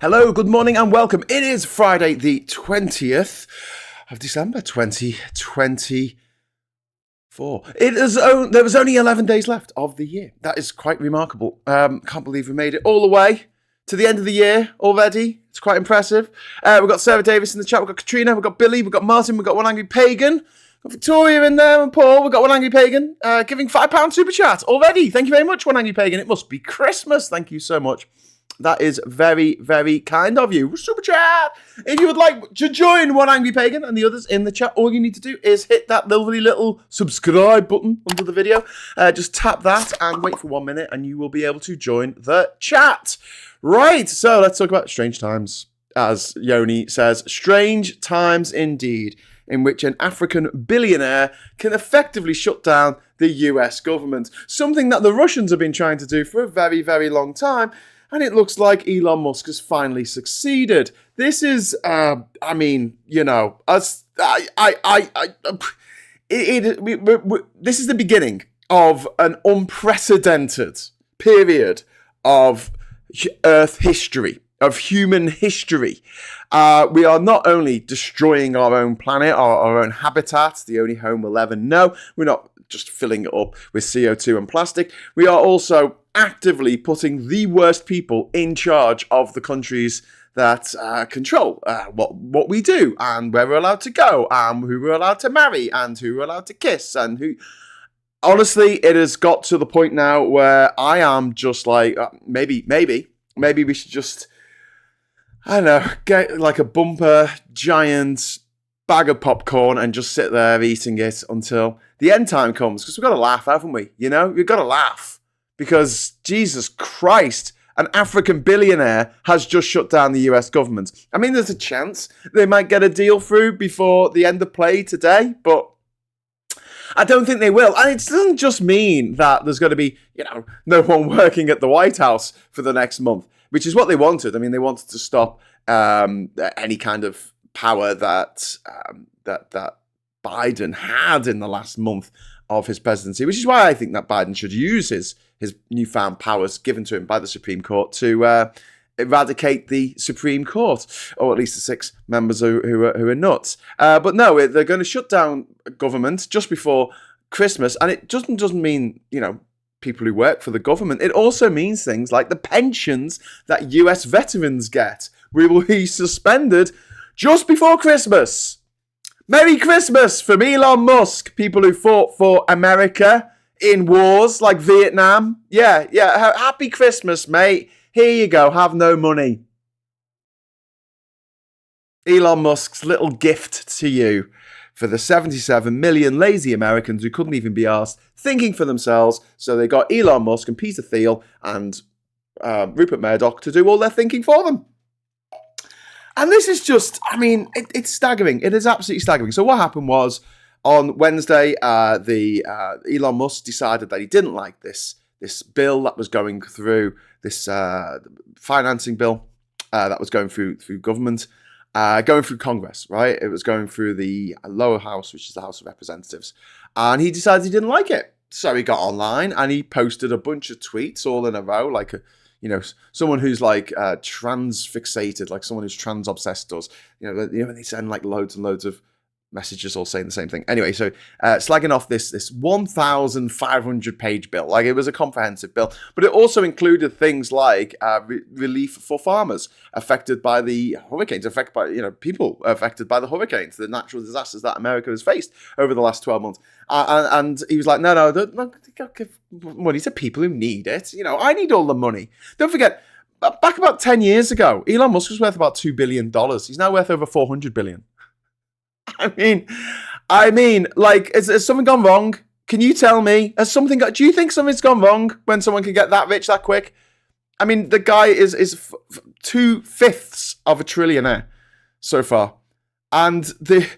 Hello, good morning and welcome. It is Friday the 20th of December 2024. There was only 11 days left of the year. That is quite remarkable. Can't believe we made it all the way to the end of the year already. It's quite impressive. We've got Sarah Davis in the chat. We've got Katrina. We've got Billy. We've got Martin. We've got One Angry Pagan. We've got Victoria in there and Paul. We've got One Angry Pagan giving £5 super chat already. Thank you very much, One Angry Pagan. It must be Christmas. Thank you so much. That is very, very kind of you. Super chat! If you would like to join One Angry Pagan and the others in the chat, all you need to do is hit that lovely little subscribe button under the video. Just tap that and wait for 1 minute and you will be able to join the chat. Right, so let's talk about strange times. As Yoni says, strange times indeed, in which an African billionaire can effectively shut down the US government. Something that the Russians have been trying to do for a very, very long time. And it looks like Elon Musk has finally succeeded. This is, this is the beginning of an unprecedented period of Earth history, of human history. We are not only destroying our own planet, our own habitat, the only home we'll ever know. We're not just filling it up with CO2 and plastic. We are also actively putting the worst people in charge of the countries that control what we do and where we're allowed to go and who we're allowed to marry and who we're allowed to kiss and who. Honestly, it has got to the point now where I am just like, maybe we should just, I don't know, get like a bumper giant bag of popcorn and just sit there eating it until the end time comes, because we've got to laugh, haven't we? You know, we've got to laugh. Because, Jesus Christ, an African billionaire has just shut down the US government. I mean, there's a chance they might get a deal through before the end of play today, but I don't think they will. And it doesn't just mean that there's going to be, no one working at the White House for the next month, which is what they wanted. I mean, they wanted to stop any kind of power that Biden had in the last month of his presidency, which is why I think that Biden should use his newfound powers given to him by the Supreme Court to eradicate the Supreme Court, or at least the 6 members who are nuts. But no, they're going to shut down government just before Christmas, and it doesn't mean, people who work for the government. It also means things like the pensions that US veterans get will be suspended just before Christmas. Merry Christmas from Elon Musk, people who fought for America in wars like Vietnam. Yeah, happy Christmas, mate. Here you go, have no money. Elon Musk's little gift to you for the 77 million lazy Americans who couldn't even be asked thinking for themselves, so they got Elon Musk and Peter Thiel and Rupert Murdoch to do all their thinking for them. And this is just, it's staggering. It is absolutely staggering. So what happened was, on Wednesday, Elon Musk decided that he didn't like this bill that was going through, this financing bill that was going through government, going through Congress, right? It was going through the lower house, which is the House of Representatives. And he decided he didn't like it. So he got online and he posted a bunch of tweets all in a row, like someone who's like trans fixated, like someone who's trans obsessed does. They send like loads and loads of messages all saying the same thing. Anyway, so slagging off this 1,500 page bill. Like, it was a comprehensive bill, but it also included things like relief for farmers affected by the hurricanes, people affected by the hurricanes, the natural disasters that America has faced over the last 12 months. And he was like, no, don't give money to people who need it. I need all the money. Don't forget, back about 10 years ago, Elon Musk was worth about $2 billion. He's now worth over $400 billion. I mean, like, has something gone wrong? Can you tell me? Do you think something's gone wrong when someone can get that rich that quick? I mean, the guy is 2/5 of a trillionaire so far, and the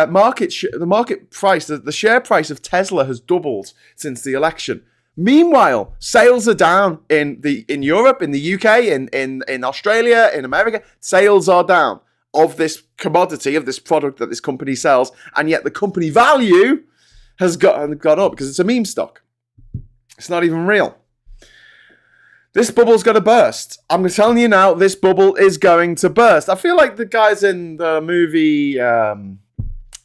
market price, the share price of Tesla has doubled since the election. Meanwhile, sales are down in Europe, in the UK, in Australia, in America. Sales are down of this commodity, of this product that this company sells, and yet the company value has gone up because it's a meme stock. It's not even real. This bubble's going to burst. I'm telling you now, this bubble is going to burst. I feel like the guys in the movie,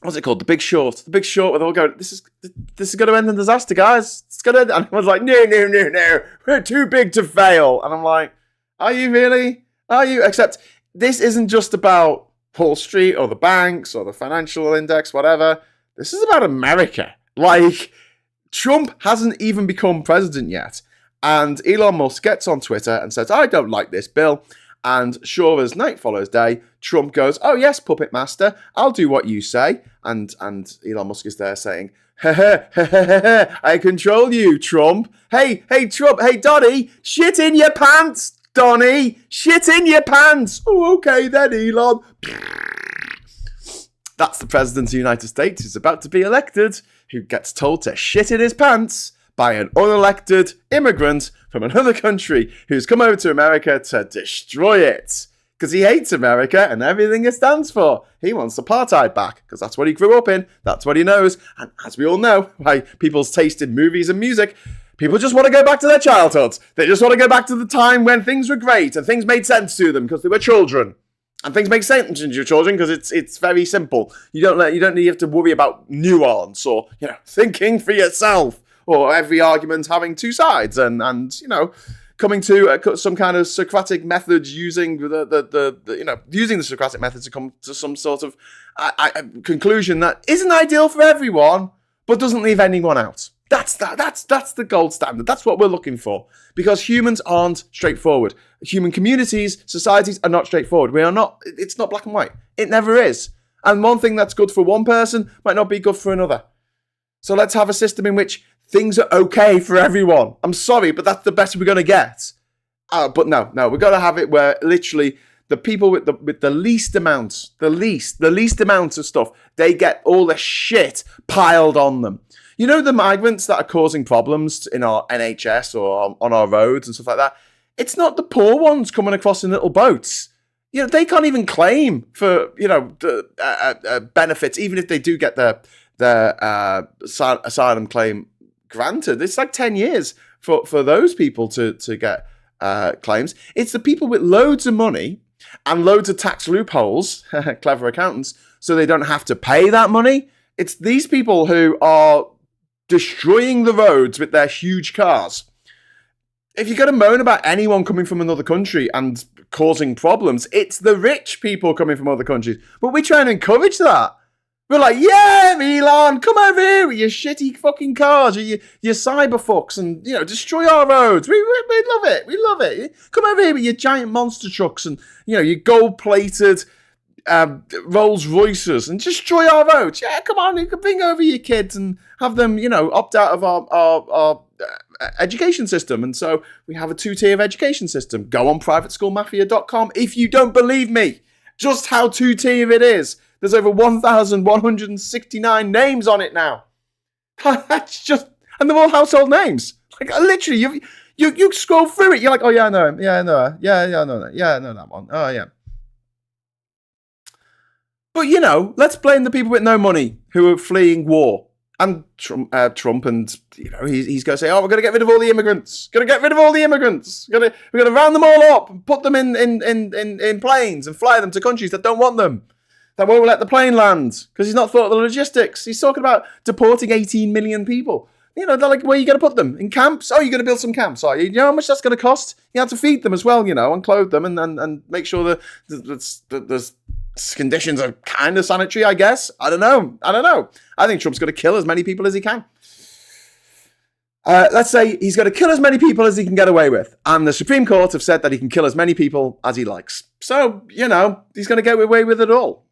what's it called? The Big Short. The Big Short, where they'll go, this is going to end in disaster, guys. It's going to end. And everyone's like, no. We're too big to fail. And I'm like, are you really? Are you? Except this isn't just about Wall Street or the banks or the financial index, whatever. This is about America. Like, Trump hasn't even become president yet. And Elon Musk gets on Twitter and says, I don't like this bill. And sure as night follows day, Trump goes, oh yes, puppet master, I'll do what you say. And Elon Musk is there saying, I control you, Trump. Hey, Trump, hey, Donny, shit in your pants, Donny. Shit in your pants. Oh, okay then, Elon. That's the president of the United States who's about to be elected, who gets told to shit in his pants by an unelected immigrant from another country who's come over to America to destroy it. Because he hates America and everything it stands for. He wants apartheid back, because that's what he grew up in. That's what he knows. And as we all know, by people's taste in movies and music, people just want to go back to their childhoods. They just want to go back to the time when things were great and things made sense to them because they were children. And things make sense to your children because it's very simple. You don't have to worry about nuance or thinking for yourself. Or every argument having two sides, and coming to some kind of Socratic method, using using the Socratic method to come to some sort of conclusion that isn't ideal for everyone, but doesn't leave anyone out. That's the gold standard. That's what we're looking for, because humans aren't straightforward. Human communities, societies are not straightforward. We are not. It's not black and white. It never is. And one thing that's good for one person might not be good for another. So let's have a system in which things are okay for everyone. I'm sorry, but that's the best we're going to get. But no, we've got to have it where literally the people with the least amount of stuff, they get all the shit piled on them. You know, the migrants that are causing problems in our NHS or on our roads and stuff like that, it's not the poor ones coming across in little boats. They can't even claim for, benefits, even if they do get their asylum claim granted. It's like 10 years for those people to get claims. It's the people with loads of money and loads of tax loopholes, clever accountants, so they don't have to pay that money. It's these people who are destroying the roads with their huge cars. If you're going to moan about anyone coming from another country and causing problems, it's the rich people coming from other countries. But we try and encourage that. We're like, yeah, Elon, come over here with your shitty fucking cars, your cyber fucks, and destroy our roads. We love it. We love it. Come over here with your giant monster trucks and your gold-plated Rolls Royces and destroy our roads. Yeah, come on, you can bring over your kids and have them, opt out of our education system. And so we have a 2-tier education system. Go on privateschoolmafia.com if you don't believe me. Just how 2-tier it is. There's over 1,169 names on it now. That's just, and they're all household names. Like literally, you scroll through it, you're like, oh yeah, I know him. Yeah, I know her. Yeah, I know that. Yeah, I know that one. Oh yeah. But let's blame the people with no money who are fleeing war. And Trump and he's going to say, oh, we're going to get rid of all the immigrants. We're going to round them all up and put them in planes and fly them to countries that don't want them. That won't let the plane land because he's not thought of the logistics. He's talking about deporting 18 million people. They're like, where are you going to put them? In camps? Oh, you're going to build some camps, are you? You know how much that's going to cost? You have to feed them as well, and clothe them and make sure that the conditions are kind of sanitary, I guess. I don't know. I think Trump's going to kill as many people as he can. Let's say he's going to kill as many people as he can get away with. And the Supreme Court have said that he can kill as many people as he likes. So, he's going to get away with it all.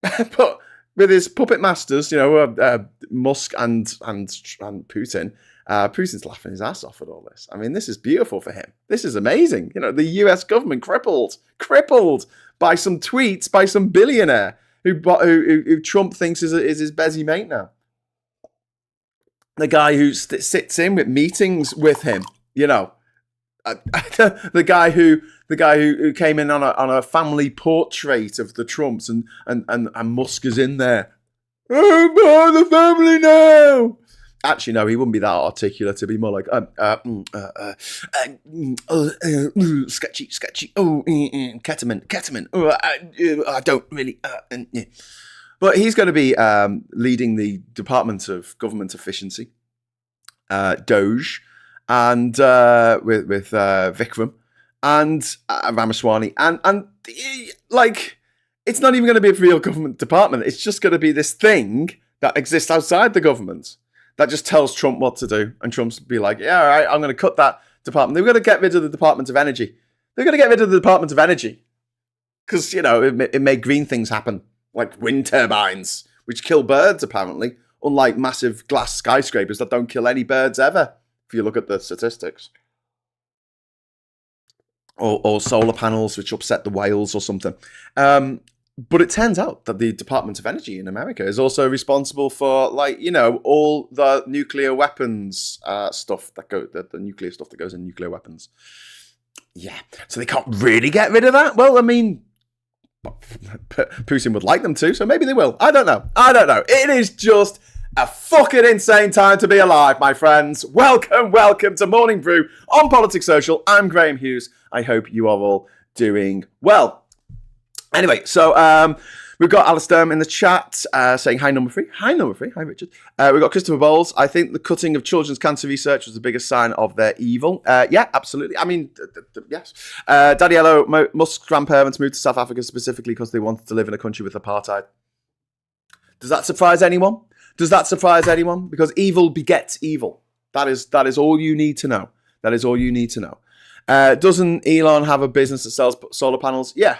But with his puppet masters, Musk and Putin, Putin's laughing his ass off at all this. I mean, this is beautiful for him. This is amazing. The US government crippled by some tweets by some billionaire who Trump thinks is his busy mate now. The guy who sits in with meetings with him, the guy who came in on a family portrait of the Trumps and Musk is in there. Oh, the family now. Actually, no, he wouldn't be that articulate. It'd be more like, sketchy, ketamine. I don't really. Yeah. But he's going to be leading the Department of Government Efficiency, Doge, and with Vikram and Ramaswamy, and like, it's not even going to be a real government department. It's just going to be this thing that exists outside the government that just tells Trump what to do, and Trump's be like, yeah, all right, I'm going to cut that department. They're going to get rid of the Department of Energy. They're going to get rid of the Department of Energy because, you know, it made green things happen, like wind turbines, which kill birds, apparently, unlike massive glass skyscrapers that don't kill any birds ever, if you look at the statistics. Or solar panels, which upset the whales or something. But it turns out that the Department of Energy in America is also responsible for, like, you know, all the nuclear weapons stuff that the nuclear stuff that goes in nuclear weapons. Yeah, so they can't really get rid of that. Well, I mean, Putin would like them to, so maybe they will. I don't know. It is just a fucking insane time to be alive, my friends. Welcome to Morning Brew on Politics Social. I'm Graham Hughes. I hope you are all doing well. Anyway, so we've got Alistair in the chat saying hi, number 3. Hi, number 3. Hi, Richard. We've got Christopher Bowles. I think the cutting of children's cancer research was the biggest sign of their evil. Yeah, absolutely. I mean, yes. Daddy Hello, Musk's grandparents moved to South Africa specifically because they wanted to live in a country with apartheid. Does that surprise anyone? Because evil begets evil. That is all you need to know. Doesn't Elon have a business that sells solar panels? Yeah.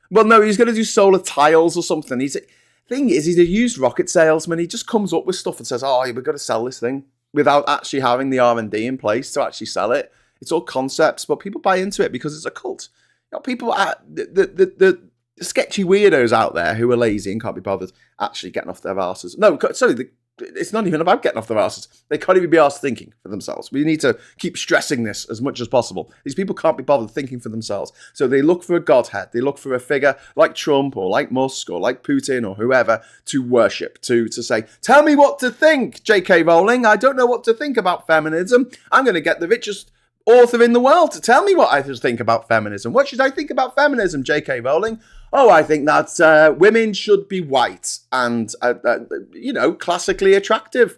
Well, no, he's going to do solar tiles or something. He's a used rocket salesman. He just comes up with stuff and says, oh, we've got to sell this thing without actually having the R&D in place to actually sell it. It's all concepts, but people buy into it because it's a cult. You know, people are the sketchy weirdos out there who are lazy and can't be bothered actually getting off their arses. No, sorry, it's not even about getting off their arses. They can't even be arsed thinking for themselves. We need to keep stressing this as much as possible. These people can't be bothered thinking for themselves. So they look for a godhead. They look for a figure like Trump or like Musk or like Putin or whoever to worship, to say, tell me what to think, J.K. Rowling. I don't know what to think about feminism. I'm going to get the richest author in the world to tell me what I should think about feminism. What should I think about feminism, J.K. Rowling? Oh, I think that women should be white and, classically attractive.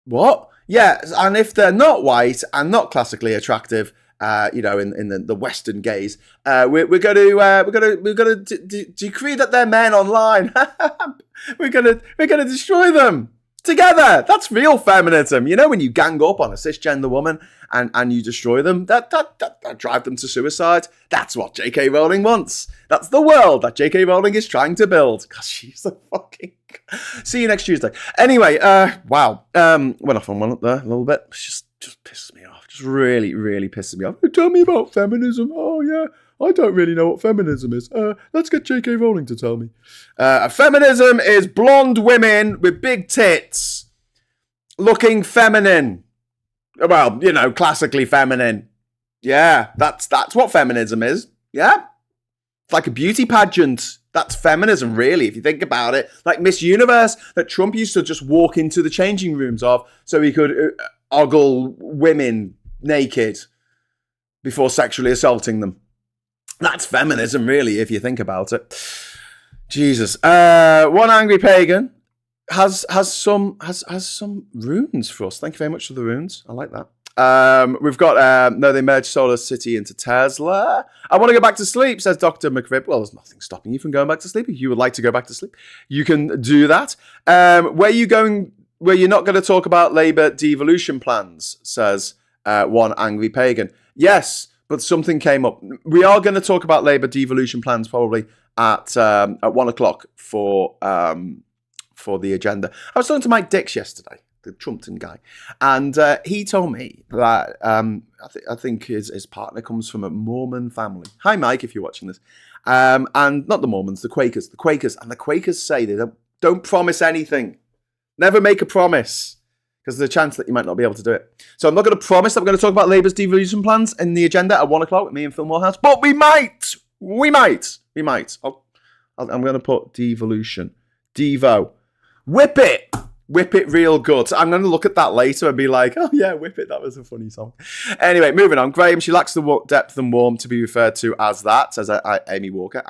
What? Yeah, and if they're not white and not classically attractive, in the Western gaze, we're going to decree that they're men online. we're going to destroy them together. That's real feminism. You know, when you gang up on a cisgender woman and you destroy them, that drive them to suicide. That's what J.K. Rowling wants. That's the world that J.K. Rowling is trying to build. Because she's a fucking... See you next Tuesday. Anyway, wow. Went off on one up there a little bit. It just pisses me off. Just really, really pisses me off. Tell me about feminism. Oh, yeah. I don't really know what feminism is. Let's get J.K. Rowling to tell me. Feminism is blonde women with big tits looking feminine. Well, classically feminine. Yeah, that's what feminism is. Yeah. It's like a beauty pageant. That's feminism, really, if you think about it. Like Miss Universe that Trump used to just walk into the changing rooms of so he could ogle women naked before sexually assaulting them. That's feminism, really, if you think about it. Jesus. One angry pagan has some runes for us. Thank you very much for the runes. I like that. We've got they merged Solar City into Tesla. I want to go back to sleep, says Dr. McRib. Well, there's nothing stopping you from going back to sleep. If you would like to go back to sleep, you can do that. Where you going? Where you're not going to talk about Labour devolution plans, says one angry pagan. Yes. But something came up. We are going to talk about Labour devolution plans probably at 1:00 for the agenda. I was talking to Mike Dix yesterday, the Trumpton guy, and he told me that I think his partner comes from a Mormon family. Hi, Mike, if you're watching this. And not the Mormons, the Quakers. And the Quakers say they don't promise anything. Never make a promise. Because there's a chance that you might not be able to do it. So I'm not going to promise that we're going to talk about Labour's devolution plans in the agenda at 1:00 with me and Phil Morehouse, but we might. I'm going to put devolution. Devo. Whip it. Whip It real good. I'm going to look at that later and be like, oh yeah, Whip It. That was a funny song. Anyway, moving on. Graham, she lacks the depth and warmth to be referred to as that, says Amy Walker.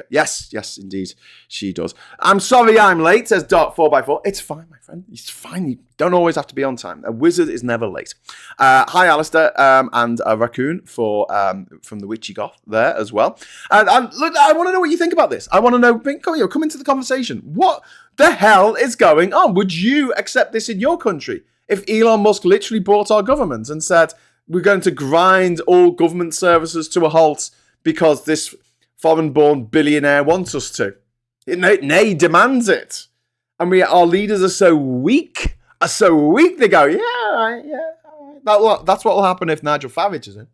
Yes, indeed, she does. I'm sorry I'm late, says Dark 4x4. It's fine, my friend. It's fine. You don't always have to be on time. A wizard is never late. Hi, Alistair, and a raccoon from the Witchy Goth there as well. And look, I want to know what you think about this. I want to know, come into the conversation. What the hell is going on? Would you accept this in your country if Elon Musk literally bought our government and said, we're going to grind all government services to a halt because this foreign-born billionaire wants us to? Nay, demands it. And our leaders are so weak. They go, yeah, all right. That's what will happen if Nigel Farage is in.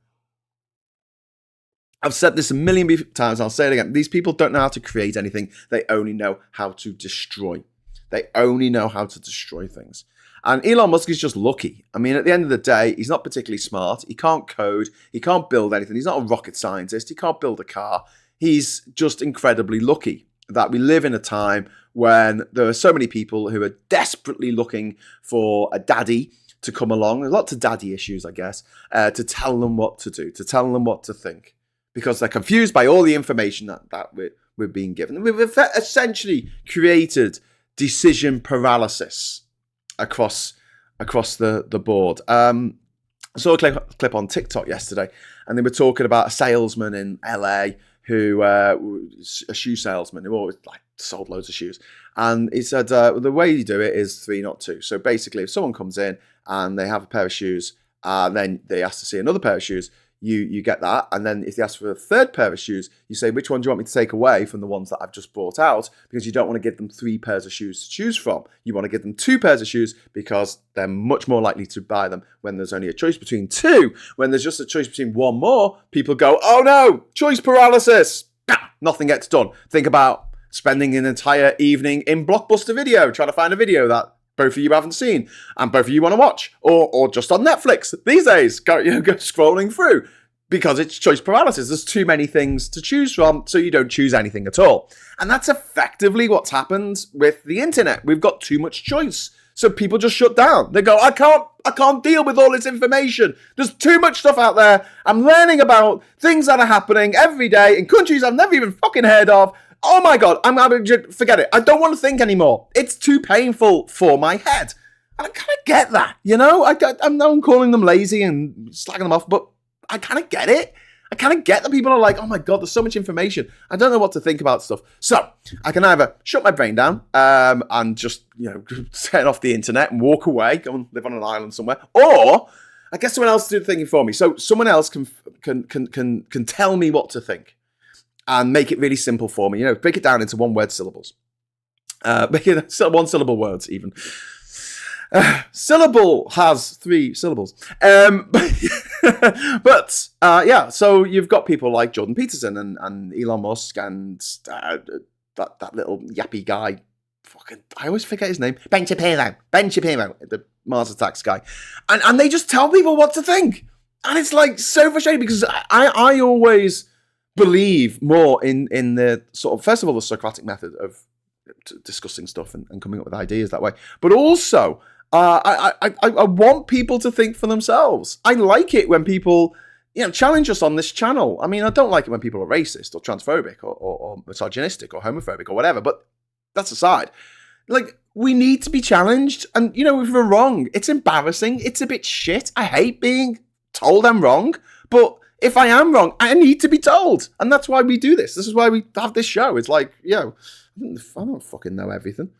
I've said this a million times, I'll say it again. These people don't know how to create anything. They only know how to destroy. They only know how to destroy things. And Elon Musk is just lucky. I mean, at the end of the day, he's not particularly smart. He can't code. He can't build anything. He's not a rocket scientist. He can't build a car. He's just incredibly lucky that we live in a time when there are so many people who are desperately looking for a daddy to come along. There's lots of daddy issues, I guess, to tell them what to do, to tell them what to think. Because they're confused by all the information that we're being given. We've essentially created decision paralysis across the board. I saw a clip on TikTok yesterday, and they were talking about a salesman in LA who, a shoe salesman who always sold loads of shoes. And he said, the way you do it is 3, not 2. So basically, if someone comes in and they have a pair of shoes, then they ask to see another pair of shoes, you get that. And then if they ask for a third pair of shoes, you say, which one do you want me to take away from the ones that I've just brought out? Because you don't want to give them 3 pairs of shoes to choose from. You want to give them 2 pairs of shoes because they're much more likely to buy them when there's only a choice between 2. When there's just a choice between 1 more, people go, oh no, choice paralysis. Nothing gets done. Think about spending an entire evening in Blockbuster Video trying to find a video that both of you haven't seen and both of you want to watch, or just on Netflix these days, go scrolling through, because it's choice paralysis. There's too many things to choose from, so you don't choose anything at all. And that's effectively what's happened with the internet. We've got too much choice, so people just shut down. They go, I can't deal with all this information. There's too much stuff out there. I'm learning about things that are happening every day in countries I've never even fucking heard of. Oh my God, forget it. I don't want to think anymore. It's too painful for my head. And I kind of get that, I know I'm calling them lazy and slagging them off, but I kind of get it. I kind of get that people are like, oh my God, there's so much information. I don't know what to think about stuff. So I can either shut my brain down and just, turn off the internet and walk away, go and live on an island somewhere, or I get someone else to do the thinking for me. So someone else can tell me what to think. And make it really simple for me. Break it down into one-word syllables. Make it 1-syllable words, even. Syllable has 3 syllables. But so you've got people like Jordan Peterson and Elon Musk and that little yappy guy. I always forget his name. Ben Shapiro, the Mars Attacks guy. And they just tell people what to think. And it's so frustrating because I always believe more in the sort of, first of all, the Socratic method of discussing stuff and coming up with ideas that way. But also, I want people to think for themselves. I like it when people, challenge us on this channel. I mean, I don't like it when people are racist or transphobic or misogynistic or homophobic or whatever, but that's aside. We need to be challenged. And, if we're wrong, it's embarrassing. It's a bit shit. I hate being told I'm wrong, but if I am wrong, I need to be told. And that's why we do this. This is why we have this show. It's I don't fucking know everything.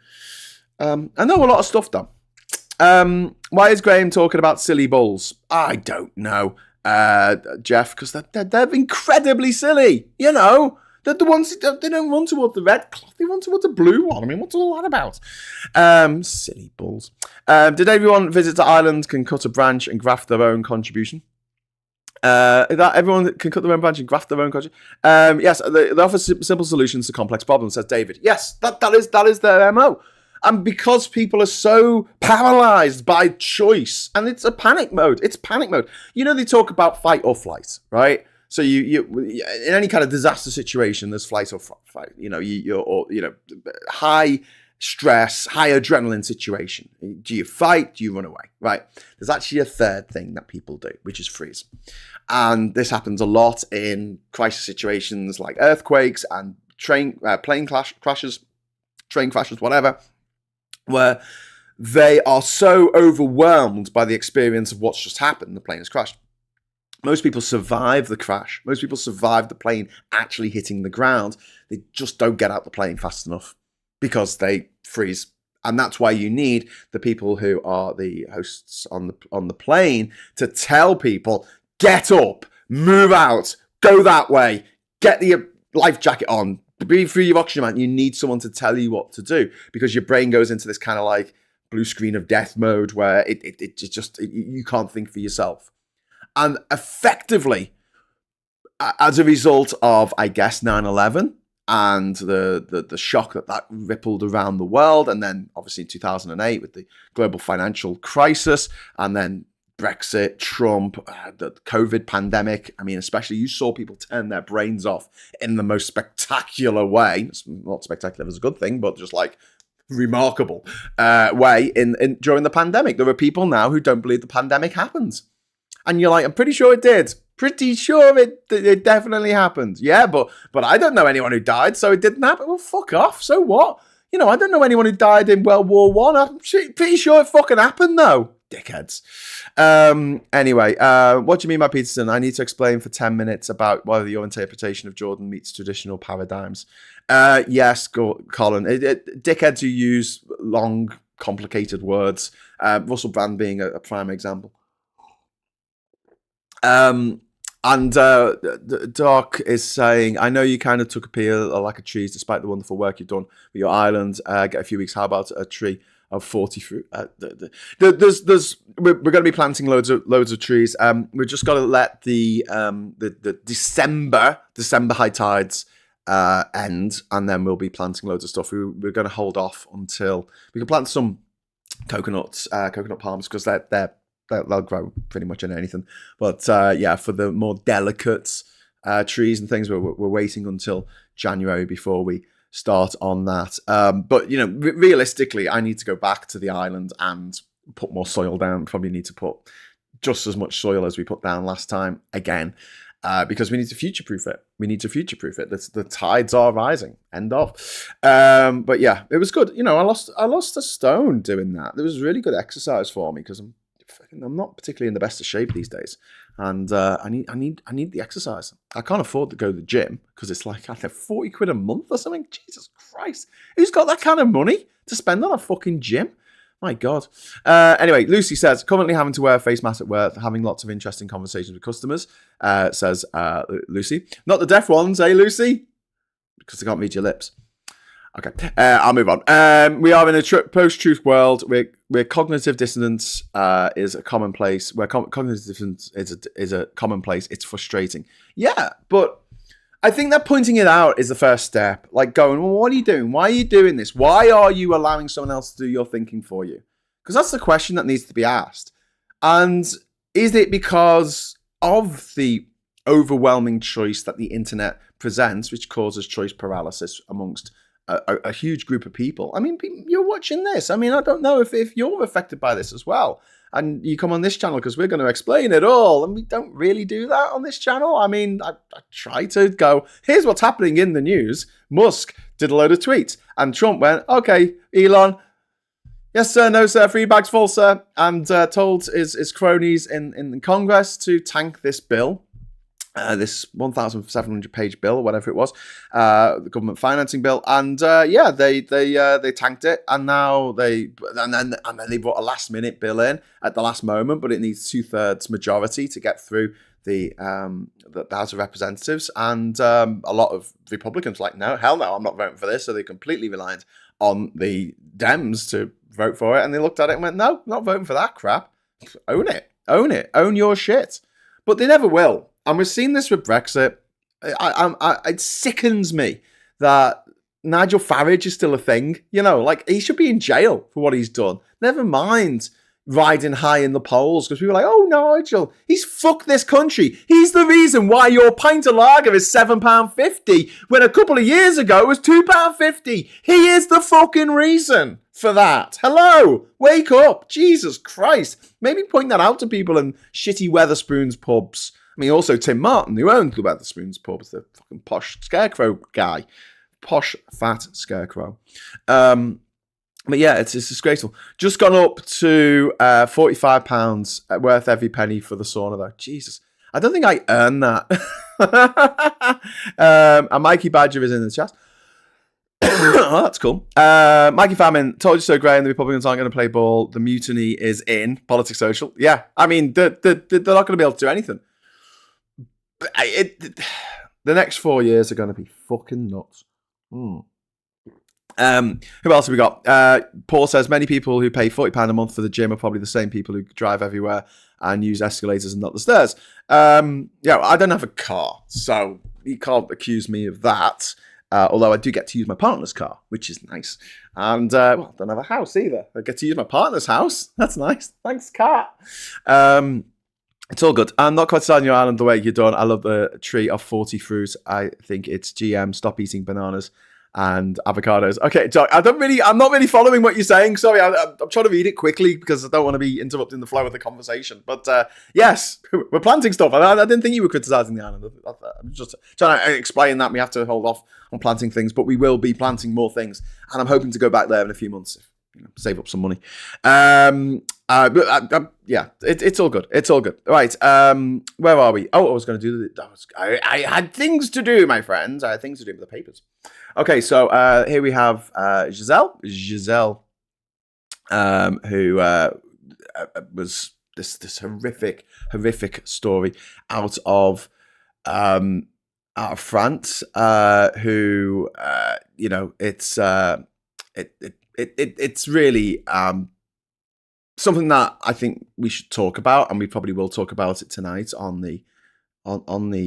I know a lot of stuff, though. Why is Graham talking about silly bulls? I don't know, Jeff, because they're incredibly silly. They're the ones that they don't run towards the red cloth. They run towards the blue one. I mean, what's all that about? Silly bulls. Did everyone visit the island can cut a branch and graft their own contribution? That everyone can cut their own branch and graft their own contribution. Yes, they offer simple solutions to complex problems, says David. Yes, that is their MO. And because people are so paralyzed by choice, and it's a panic mode. It's panic mode. They talk about fight or flight, right? So you in any kind of disaster situation, there's flight or fight. High stress, high adrenaline situation. Do you fight? Do you run away? Right. There's actually a third thing that people do, which is freeze. And this happens a lot in crisis situations like earthquakes and plane crashes, train crashes, whatever, where they are so overwhelmed by the experience of what's just happened. The plane has crashed. Most people survive the crash. Most people survive the plane actually hitting the ground. They just don't get out the plane fast enough because they freeze. And that's why you need the people who are the hosts on the plane to tell people, get up, move out, go that way, get the life jacket on, breathe through your oxygen, man. You need someone to tell you what to do because your brain goes into this kind of like blue screen of death mode where you can't think for yourself. And effectively, as a result of, I guess, 9/11 and the shock that rippled around the world, and then obviously in 2008 with the global financial crisis, and then Brexit, Trump, the COVID pandemic. I mean, especially you saw people turn their brains off in the most spectacular way. It's not spectacular as a good thing, but just like remarkable way in during the pandemic. There are people now who don't believe the pandemic happened. And you're like, I'm pretty sure it did. Pretty sure it definitely happened. Yeah, but I don't know anyone who died, so it didn't happen. Well, fuck off. So what? You know, I don't know anyone who died in World War One. I'm pretty sure it fucking happened, though. Dickheads. Anyway, what do you mean by Peterson? I need to explain for 10 minutes about whether your interpretation of Jordan meets traditional paradigms. Yes, Colin. Dickheads who use long, complicated words. Russell Brand being a prime example. And Doc is saying, I know you kind of took a peel like a trees despite the wonderful work you've done with your island. Get a few weeks. How about a tree of 40 fruit? We're going to be planting loads of trees. We've just got to let the December high tides end, and then we'll be planting loads of stuff. We're going to hold off until we can plant some coconut palms because they'll grow pretty much in anything. But for the more delicate trees and things, we're waiting until January before we start on that. But, you know, realistically, I need to go back to the island and put more soil down. Probably need to put just as much soil as we put down last time again, because we need to future-proof it. The tides are rising. End of. But yeah, it was good. You know, I lost a stone doing that. It was really good exercise for me because I'm not particularly in the best of shape these days, and I need the exercise. I can't afford to go to the gym because it's like, I don't know, 40 quid a month or something. Jesus Christ, who's got that kind of money to spend on a fucking gym? My God. Anyway, Lucy says, currently having to wear a face mask at work, having lots of interesting conversations with customers. Says Lucy, not the deaf ones, eh, Lucy? Because they can't read your lips. Okay, I'll move on. We are in a post-truth world where cognitive dissonance is a commonplace. Where cognitive dissonance is a commonplace. It's frustrating. Yeah, but I think that pointing it out is the first step. Like going, well, what are you doing? Why are you doing this? Why are you allowing someone else to do your thinking for you? Because that's the question that needs to be asked. And is it because of the overwhelming choice that the internet presents, which causes choice paralysis amongst a huge group of people? I mean, you're watching this. I mean, I don't know if you're affected by this as well. And you come on this channel because we're going to explain it all. And we don't really do that on this channel. I mean, I try to go, here's what's happening in the news. Musk did a load of tweets. And Trump went, okay, Elon, yes, sir, no, sir, 3 bags full, sir. And told his cronies in Congress to tank this bill. This 1,700-page bill, or whatever it was, the government financing bill, and they tanked it, and now then they brought a last-minute bill in at the last moment, but it needs 2/3 majority to get through the House of Representatives, and a lot of Republicans are like, no, hell no, I'm not voting for this, so they're completely reliant on the Dems to vote for it, and they looked at it and went, no, not voting for that crap. Own it, your shit. But they never will. And we've seen this with Brexit. It sickens me that Nigel Farage is still a thing. You know, like, he should be in jail for what he's done. Never mind, riding high in the polls because we were like, oh, Nigel, he's fucked this country. He's the reason why your pint of lager is £7.50 when a couple of years ago it was £2.50. He is the fucking reason for that. Hello, wake up. Jesus Christ. Maybe point that out to people in shitty Wetherspoons pubs. I mean, also Tim Martin, who owns the Wetherspoons pubs, the fucking posh scarecrow guy. Posh, fat scarecrow. But yeah, it's disgraceful. Just gone up to £45 worth every penny for the sauna, though. Jesus. I don't think I earned that. And Mikey Badger is in the chat. Oh, that's cool. Mikey Famine, told you so, Graham. The Republicans aren't going to play ball. The mutiny is in. Politics Social. Yeah, I mean, they're not going to be able to do anything. The next 4 years are going to be fucking nuts. Who else have we got? Paul says many people who pay £40 a month for the gym are probably the same people who drive everywhere and use escalators and not the stairs. Yeah, I don't have a car, so you can't accuse me of that. Although I do get to use my partner's car, which is nice. And I don't have a house either. I get to use my partner's house. That's nice. Thanks, cat. It's all good. I'm not quite selling your island the way you're done. I love the tree of 40 fruit. I think it's GM. Stop eating bananas and avocados. Okay, Doc, I'm not really following what you're saying. Sorry, I'm trying to read it quickly because I don't want to be interrupting the flow of the conversation. But yes, we're planting stuff. I didn't think you were criticising the island. I'm just trying to explain that we have to hold off on planting things, but we will be planting more things. And I'm hoping to go back there in a few months, save up some money. Yeah, it's all good. It's all good. Right, where are we? Oh, I was going to do I had things to do, my friends. I had things to do with the papers. Okay, so here we have Giselle, who was this horrific story out of France. Who it's really something that I think we should talk about, and we probably will talk about it tonight on the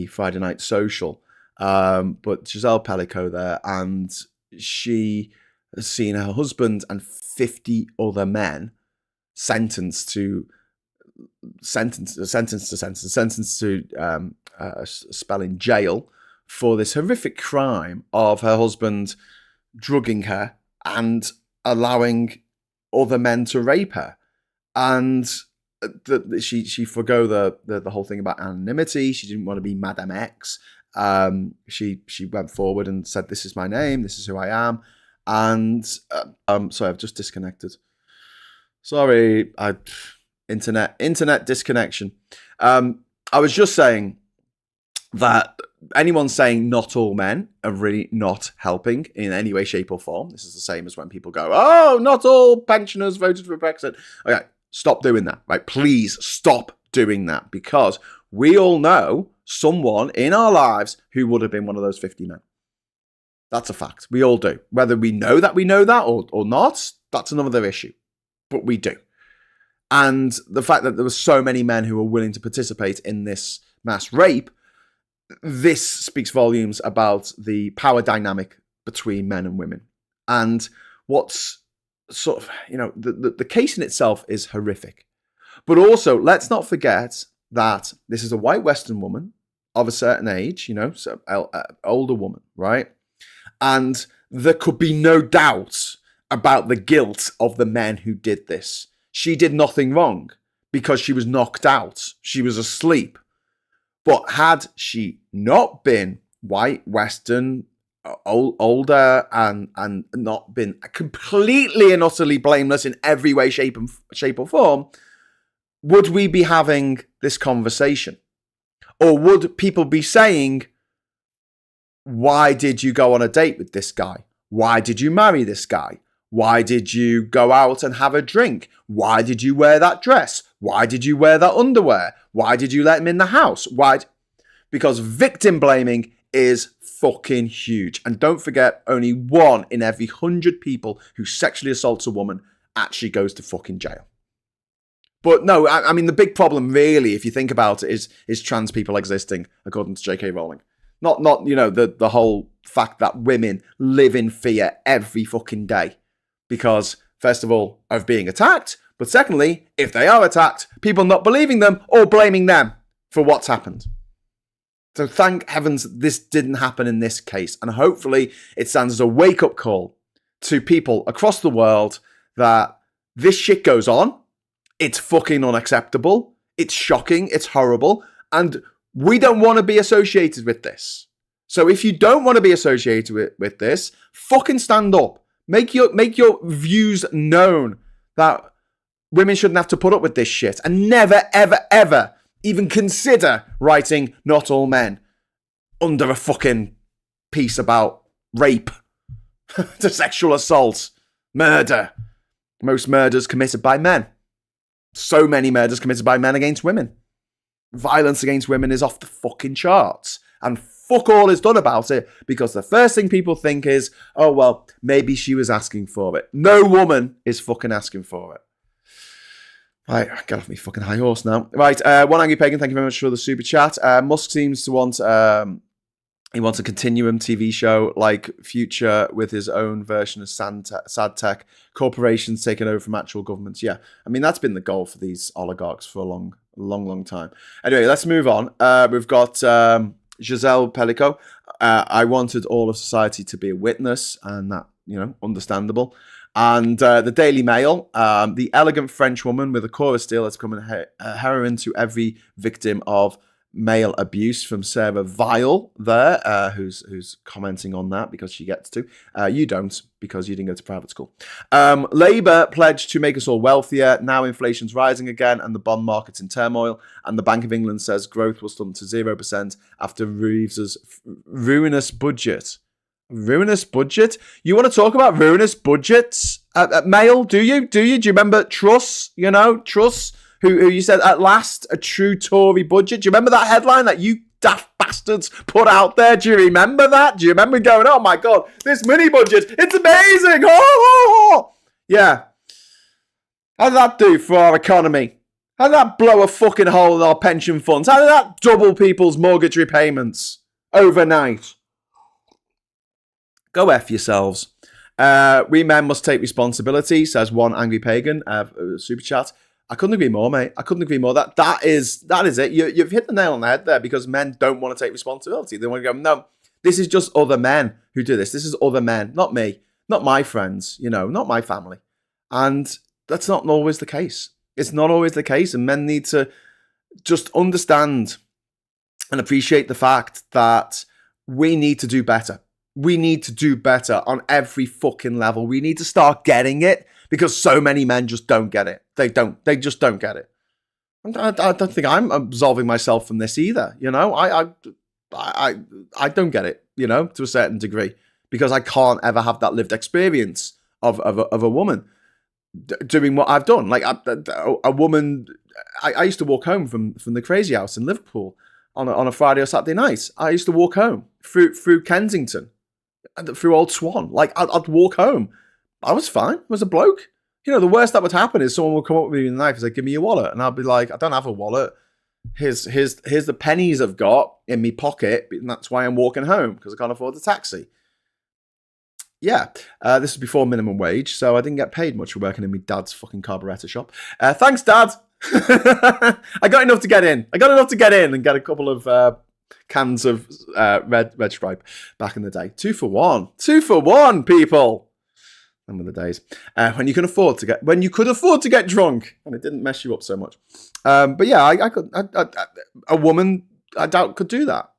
Friday night social. But Giselle Pellico there, and she has seen her husband and 50 other men sentenced to a spell in jail for this horrific crime of her husband drugging her and allowing other men to rape her. And she forgo the whole thing about anonymity. She didn't want to be Madame X. She went forward and said, "This is my name. This is who I am." And sorry, I've just disconnected. Sorry, internet disconnection. I was just saying that anyone saying not all men are really not helping in any way, shape, or form. This is the same as when people go, "Oh, not all pensioners voted for Brexit." Okay, stop doing that, right? Please stop doing that, because we all know someone in our lives who would have been one of those 50 men. That's a fact. We all do. Whether we know that or not, that's another issue. But we do. And the fact that there were so many men who were willing to participate in this mass rape, this speaks volumes about the power dynamic between men and women. And what's sort of, the case in itself is horrific. But also, let's not forget that this is a white Western woman of a certain age, so older woman, right? And there could be no doubt about the guilt of the men who did this. She did nothing wrong because she was knocked out. She was asleep. But had she not been white, Western, older, and not been completely and utterly blameless in every way, shape or form, would we be having this conversation? Or would people be saying, why did you go on a date with this guy? Why did you marry this guy? Why did you go out and have a drink? Why did you wear that dress? Why did you wear that underwear? Why did you let him in the house? Why? Because victim blaming is fucking huge. And don't forget, only 1 in every 100 people who sexually assaults a woman actually goes to fucking jail. But no, I mean, the big problem really, if you think about it, is trans people existing, according to J.K. Rowling. Not the whole fact that women live in fear every fucking day. Because, first of all, of being attacked, But secondly, if they are attacked, people not believing them or blaming them for what's happened. So thank heavens this didn't happen in this case. And hopefully it stands as a wake-up call to people across the world that this shit goes on. It's fucking unacceptable. It's shocking. It's horrible. And we don't want to be associated with this. So if you don't want to be associated with this, fucking stand up. Make your views known that women shouldn't have to put up with this shit. And never, ever, ever even consider writing Not All Men under a fucking piece about rape, sexual assault, murder. Most murders committed by men. So many murders committed by men against women. Violence against women is off the fucking charts. And fuck all is done about it because the first thing people think is, oh, well, maybe she was asking for it. No woman is fucking asking for it. Right, get off me fucking high horse now. Right, One Angry Pagan, thank you very much for the super chat. Musk seems to want, he wants a continuum TV show like Future with his own version of sad tech, corporations taking over from actual governments. Yeah, I mean, that's been the goal for these oligarchs for a long time. Anyway, let's move on. We've got Giselle Pellico. I wanted all of society to be a witness, and that, understandable. And the Daily Mail, the elegant French woman with a chorus deal that's become a heroine to every victim of male abuse, from Sarah Vile there, who's commenting on that because she gets to. You don't, because you didn't go to private school. Labour pledged to make us all wealthier. Now inflation's rising again and the bond market's in turmoil. And the Bank of England says growth will slump to 0% after Reeves's ruinous budget. Ruinous budget? You want to talk about ruinous budgets? Mail, do you? Do you remember Truss? Truss, who you said, at last, a true Tory budget. Do you remember that headline that you daft bastards put out there? Do you remember that? Do you remember going, oh my God, this mini budget, it's amazing. Oh! Yeah. How did that do for our economy? How did that blow a fucking hole in our pension funds? How did that double people's mortgage repayments overnight? Go F yourselves. We men must take responsibility, says One Angry Pagan, super chat. I couldn't agree more, mate. I couldn't agree more. That is it. You've hit the nail on the head there, because men don't want to take responsibility. They want to go, no, this is just other men who do this. This is other men, not me, not my friends, not my family. And that's not always the case. It's not always the case. And men need to just understand and appreciate the fact that we need to do better. We need to do better on every fucking level. We need to start getting it, because so many men just don't get it. They don't. They just don't get it. I don't think I'm absolving myself from this either. I don't get it, to a certain degree, because I can't ever have that lived experience of a woman doing what I've done. Like a woman, I used to walk home from the Crazy House in Liverpool on a Friday or Saturday night. I used to walk home through Kensington, through Old Swan. Like I'd walk home. I was fine. I was a bloke. The worst that would happen is someone would come up with me with a knife and say, give me your wallet. And I'd be like, I don't have a wallet. Here's the pennies I've got in my pocket. And that's why I'm walking home, because I can't afford a taxi. Yeah. This was before minimum wage, so I didn't get paid much for working in my dad's fucking carburetor shop. Thanks, Dad. I got enough to get in. And get a couple of cans of red stripe back in the day. 2 for 1. 2 for 1, people. Remember the days when you could afford to get drunk, and it didn't mess you up so much. But yeah, I could. A woman, I doubt, could do that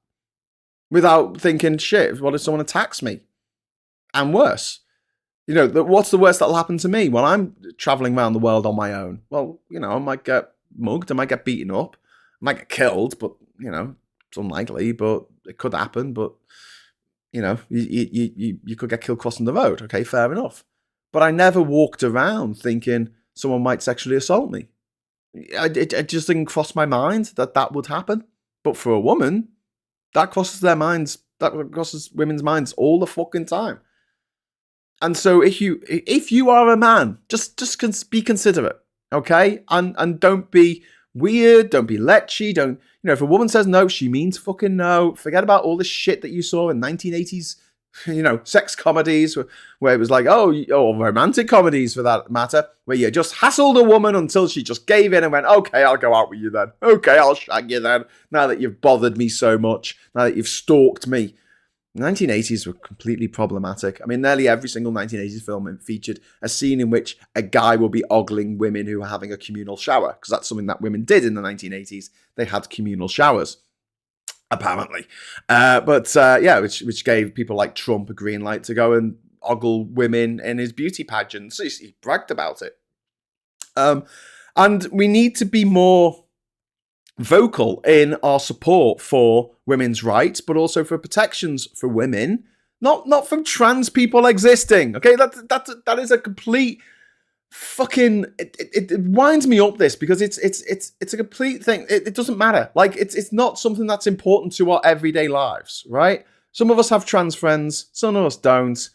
without thinking, shit, what if someone attacks me? And worse, what's the worst that'll happen to me when I'm traveling around the world on my own? Well, I might get mugged, I might get beaten up, I might get killed, but it's unlikely, but it could happen. But you could get killed crossing the road. Okay, fair enough. But I never walked around thinking someone might sexually assault me. It just didn't cross my mind that would happen. But for a woman, that crosses their minds. That crosses women's minds all the fucking time. And so if you are a man, just be considerate, okay? And don't be weird. Don't be lechy. If a woman says no, she means fucking no. Forget about all the shit that you saw in 1980s sex comedies where it was like, or romantic comedies for that matter, where you just hassled a woman until she just gave in and went, okay, I'll go out with you then. Okay, I'll shag you then. Now that you've bothered me so much, now that you've stalked me. 1980s were completely problematic. I mean, nearly every single 1980s film featured a scene in which a guy will be ogling women who are having a communal shower, because that's something that women did in the 1980s. They had communal showers, apparently. Which gave people like Trump a green light to go and ogle women in his beauty pageants. He bragged about it. And we need to be more vocal in our support for women's rights, but also for protections for women, not from trans people existing. Okay, that is a complete fucking. It winds me up, this, because it's a complete thing. It doesn't matter. Like it's not something that's important to our everyday lives, right? Some of us have trans friends, some of us don't.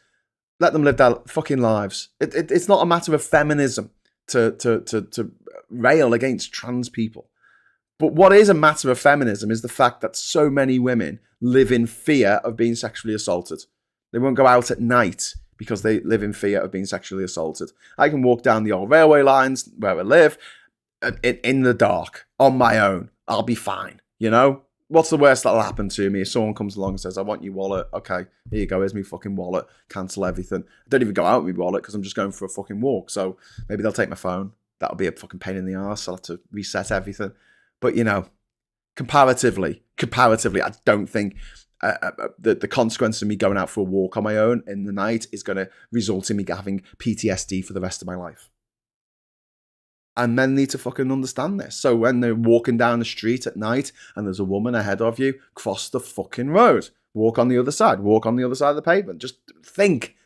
Let them live their fucking lives. It's not a matter of feminism to rail against trans people. But what is a matter of feminism is the fact that so many women live in fear of being sexually assaulted. They won't go out at night because they live in fear of being sexually assaulted. I can walk down the old railway lines where I live in the dark on my own. I'll be fine. What's the worst that'll happen to me if someone comes along and says, I want your wallet. Okay, here you go. Here's my fucking wallet. Cancel everything. I don't even go out with my wallet because I'm just going for a fucking walk. So maybe they'll take my phone. That'll be a fucking pain in the arse. I'll have to reset everything. But, comparatively, I don't think the consequence of me going out for a walk on my own in the night is going to result in me having PTSD for the rest of my life. And men need to fucking understand this. So when they're walking down the street at night and there's a woman ahead of you, cross the fucking road. Walk on the other side. Walk on the other side of the pavement. Just think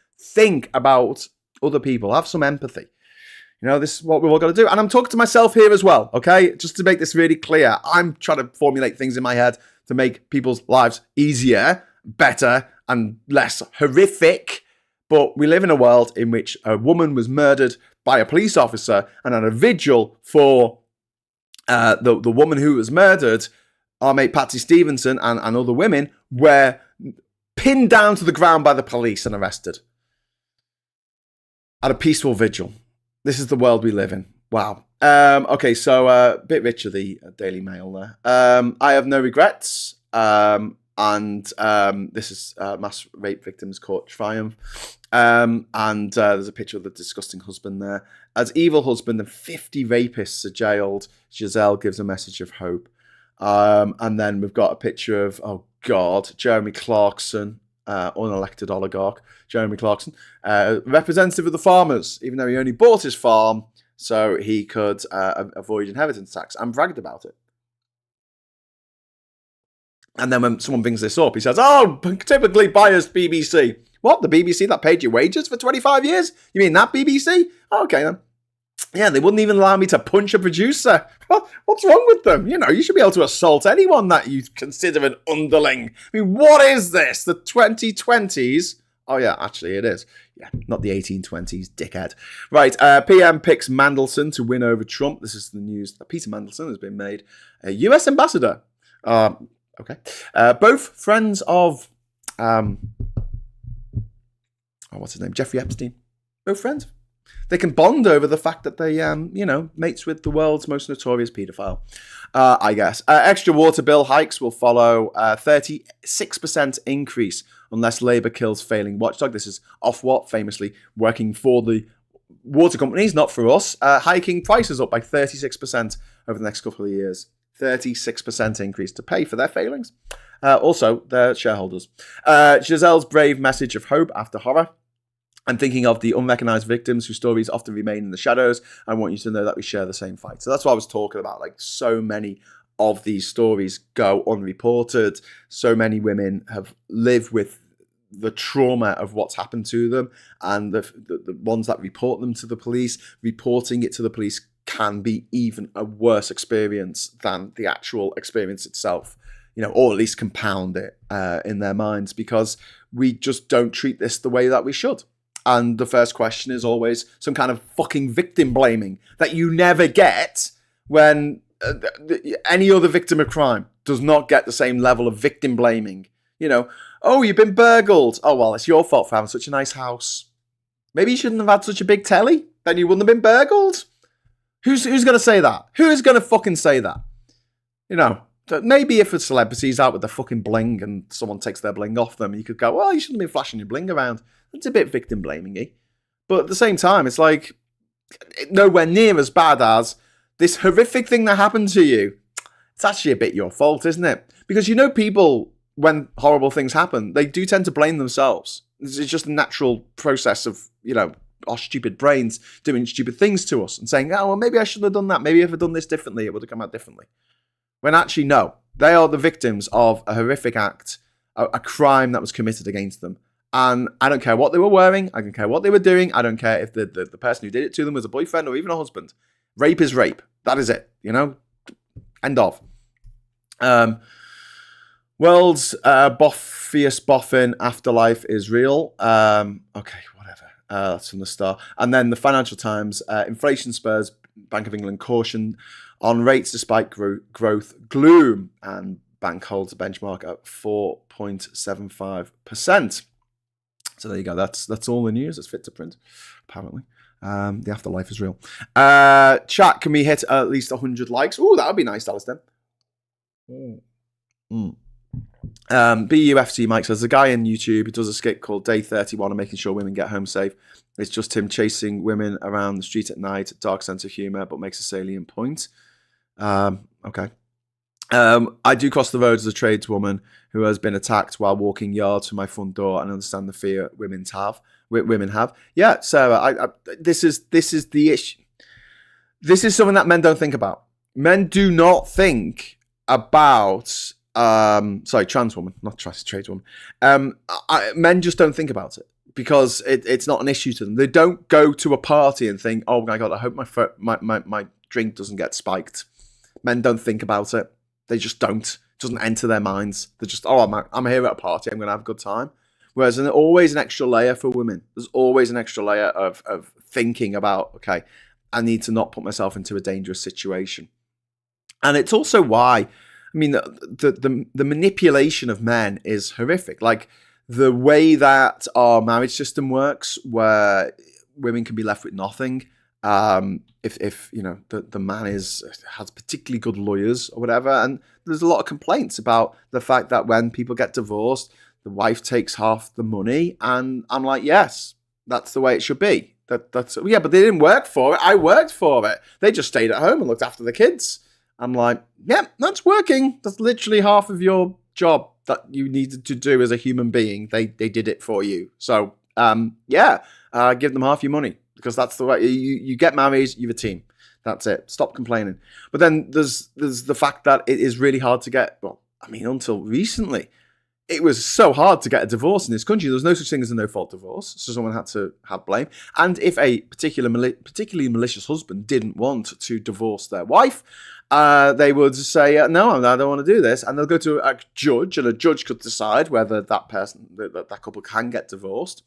about other people. Have some empathy. This is what we've all got to do. And I'm talking to myself here as well, okay? Just to make this really clear. I'm trying to formulate things in my head to make people's lives easier, better, and less horrific. But we live in a world in which a woman was murdered by a police officer, and at a vigil for the woman who was murdered, our mate Patsy Stevenson and other women were pinned down to the ground by the police and arrested at a peaceful vigil. This is the world we live in. Wow. Okay, so a bit richer, the Daily Mail there. I have no regrets. And this is mass rape victims court triumph. And there's a picture of the disgusting husband there. As evil husband and 50 rapists are jailed, Giselle gives a message of hope. And then we've got a picture of, oh God, Jeremy Clarkson, unelected oligarch, Jeremy Clarkson, representative of the farmers, even though he only bought his farm so he could avoid inheritance tax, and bragged about it. And then when someone brings this up, he says, oh, typically biased BBC. What, the BBC that paid your wages for 25 years? You mean that BBC? Okay, then. Yeah, they wouldn't even allow me to punch a producer. What's wrong with them? You should be able to assault anyone that you consider an underling. I mean, what is this? The 2020s? Oh, yeah, actually, it is. Yeah, not the 1820s, dickhead. Right, PM picks Mandelson to win over Trump. This is the news that Peter Mandelson has been made a US ambassador. Okay. Both friends of, what's his name? Jeffrey Epstein. Both friends. They can bond over the fact that they, mates with the world's most notorious paedophile, I guess. Extra water bill hikes will follow 36% increase unless Labour kills failing watchdog. This is Ofwat, famously working for the water companies, not for us, hiking prices up by 36% over the next couple of years. 36% increase to pay for their failings. Also, their shareholders. Giselle's brave message of hope after horror. I'm thinking of the unrecognised victims whose stories often remain in the shadows. I want you to know that we share the same fight. So that's what I was talking about. Like, so many of these stories go unreported. So many women have lived with the trauma of what's happened to them, and the ones that report them to the police, reporting it to the police can be even a worse experience than the actual experience itself, or at least compound it in their minds, because we just don't treat this the way that we should. And the first question is always some kind of fucking victim blaming that you never get when any other victim of crime does not get the same level of victim blaming. Oh, you've been burgled. Oh, well, it's your fault for having such a nice house. Maybe you shouldn't have had such a big telly. Then you wouldn't have been burgled. Who's going to say that? Who is going to fucking say that? Maybe if a celebrity's out with the fucking bling and someone takes their bling off them, you could go, well, you shouldn't have been flashing your bling around. It's a bit victim blaming-y. But at the same time, it's like nowhere near as bad as this horrific thing that happened to you. It's actually a bit your fault, isn't it? Because people, when horrible things happen, they do tend to blame themselves. It's just a natural process of, our stupid brains doing stupid things to us and saying, oh, well, maybe I shouldn't have done that. Maybe if I'd done this differently, it would have come out differently. When actually, no. They are the victims of a horrific act, a crime that was committed against them. And I don't care what they were wearing. I don't care what they were doing. I don't care if the person who did it to them was a boyfriend or even a husband. Rape is rape. That is it. End of. World's boffiest boffin, afterlife is real. Okay, whatever. That's from the Star. And then the Financial Times, inflation spurs Bank of England caution on rates despite growth gloom, and bank holds a benchmark at 4.75%. So there you go. That's all the news. It's fit to print, apparently. The afterlife is real. Chat, can we hit at least 100 likes? Oh, that would be nice, Alistair. BUFC Mike says, the guy in YouTube who does a skit called Day 31 and making sure women get home safe. It's just him chasing women around the street at night, dark sense of humour, but makes a salient point. Okay. I do cross the road as a tradeswoman who has been attacked while walking yards from my front door and understand the fear women have. Yeah, Sarah, this is the issue. This is something that men don't think about. Men do not think about trans woman, not tradeswoman. Men just don't think about it because it's not an issue to them. They don't go to a party and think, oh my God, I hope my drink doesn't get spiked. Men don't think about it. They just don't. It doesn't enter their minds. They're just, I'm here at a party. I'm going to have a good time. Whereas there's always an extra layer for women. There's always an extra layer of thinking about, okay, I need to not put myself into a dangerous situation. And it's also why, the manipulation of men is horrific. Like the way that our marriage system works, where women can be left with nothing. If the man has particularly good lawyers or whatever, and there's a lot of complaints about the fact that when people get divorced, the wife takes half the money, and I'm like, yes, that's the way it should be. But they didn't work for it. I worked for it. They just stayed at home and looked after the kids. I'm like, yeah, that's working. That's literally half of your job that you needed to do as a human being. They did it for you. So give them half your money. Because that's the way you get married, you're a team. That's it. Stop complaining. But then there's the fact that it is really hard to get. Well, until recently, it was so hard to get a divorce in this country. There was no such thing as a no-fault divorce, so someone had to have blame. And if a particularly malicious husband didn't want to divorce their wife, they would say, "No, I don't want to do this," and they'll go to a judge, and a judge could decide whether that couple can get divorced.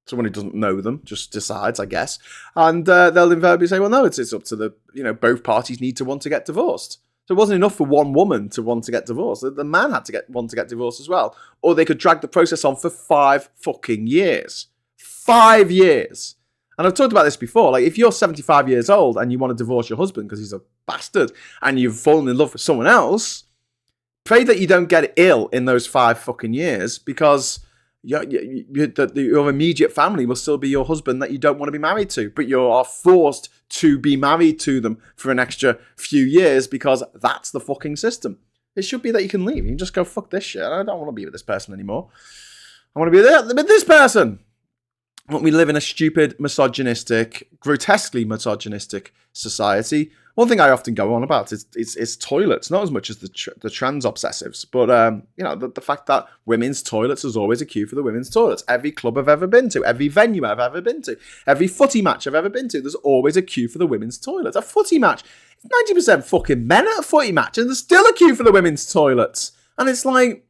Someone who doesn't know them just decides, I guess. And they'll invariably say, well, no, it's up to both parties need to want to get divorced. So it wasn't enough for one woman to want to get divorced. The man had to want to get divorced as well. Or they could drag the process on for 5 fucking years. 5 years. And I've talked about this before. Like, if you're 75 years old and you want to divorce your husband because he's a bastard and you've fallen in love with someone else, pray that you don't get ill in those 5 fucking years, because your immediate family will still be your husband that you don't want to be married to, but you are forced to be married to them for an extra few years because that's the fucking system. It should be that you can leave. You can just go, fuck this shit. I don't want to be with this person anymore. I want to be with this person. We live in a stupid, misogynistic, grotesquely misogynistic society. One thing I often go on about is toilets, not as much as the trans obsessives, but the fact that women's toilets, there's always a queue for the women's toilets. Every club I've ever been to, every venue I've ever been to, every footy match I've ever been to, there's always a queue for the women's toilets. A footy match, 90% fucking men at a footy match, and there's still a queue for the women's toilets. And it's like,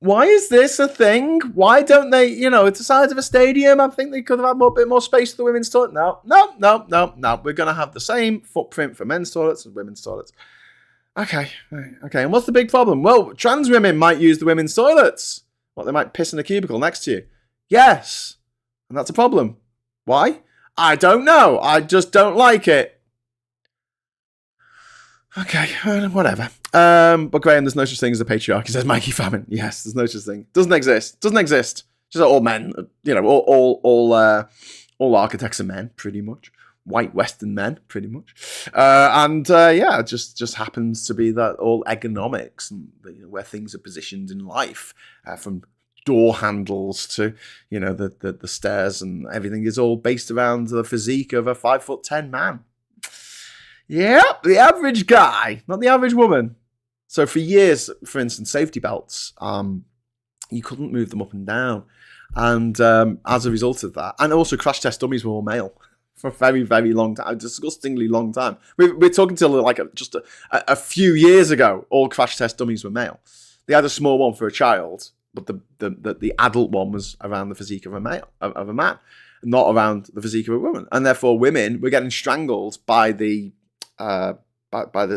why is this a thing? Why don't they, it's the size of a stadium. I think they could have had a bit more space for the women's toilet. No. We're going to have the same footprint for men's toilets and women's toilets. Okay. And what's the big problem? Well, trans women might use the women's toilets. What, they might piss in a cubicle next to you? Yes. And that's a problem. Why? I don't know. I just don't like it. Okay, whatever. But Graham, there's no such thing as a patriarchy, says Mikey Famine. Yes, there's no such thing. Doesn't exist. Just all men, all architects are men, pretty much. White Western men, pretty much. Just happens to be that all economics and where things are positioned in life, from door handles to the stairs and everything is all based around the physique of a 5'10" man. Yep, the average guy, not the average woman. So for years, for instance, safety belts, you couldn't move them up and down. And as a result of that, and also crash test dummies were all male for a very, very long time, a disgustingly long time. We're talking till just a few years ago, all crash test dummies were male. They had a small one for a child, but the adult one was around the physique of a man, not around the physique of a woman. And therefore women were getting strangled by the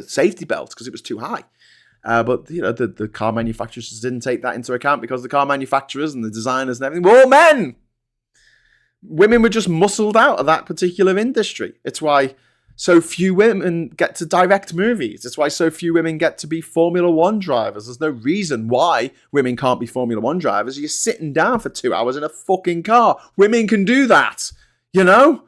safety belt because it was too high. But the car manufacturers didn't take that into account because the car manufacturers and the designers and everything were all men. Women were just muscled out of that particular industry. It's why so few women get to direct movies. It's why so few women get to be Formula One drivers. There's no reason why women can't be Formula One drivers. You're sitting down for 2 hours in a fucking car. Women can do that, But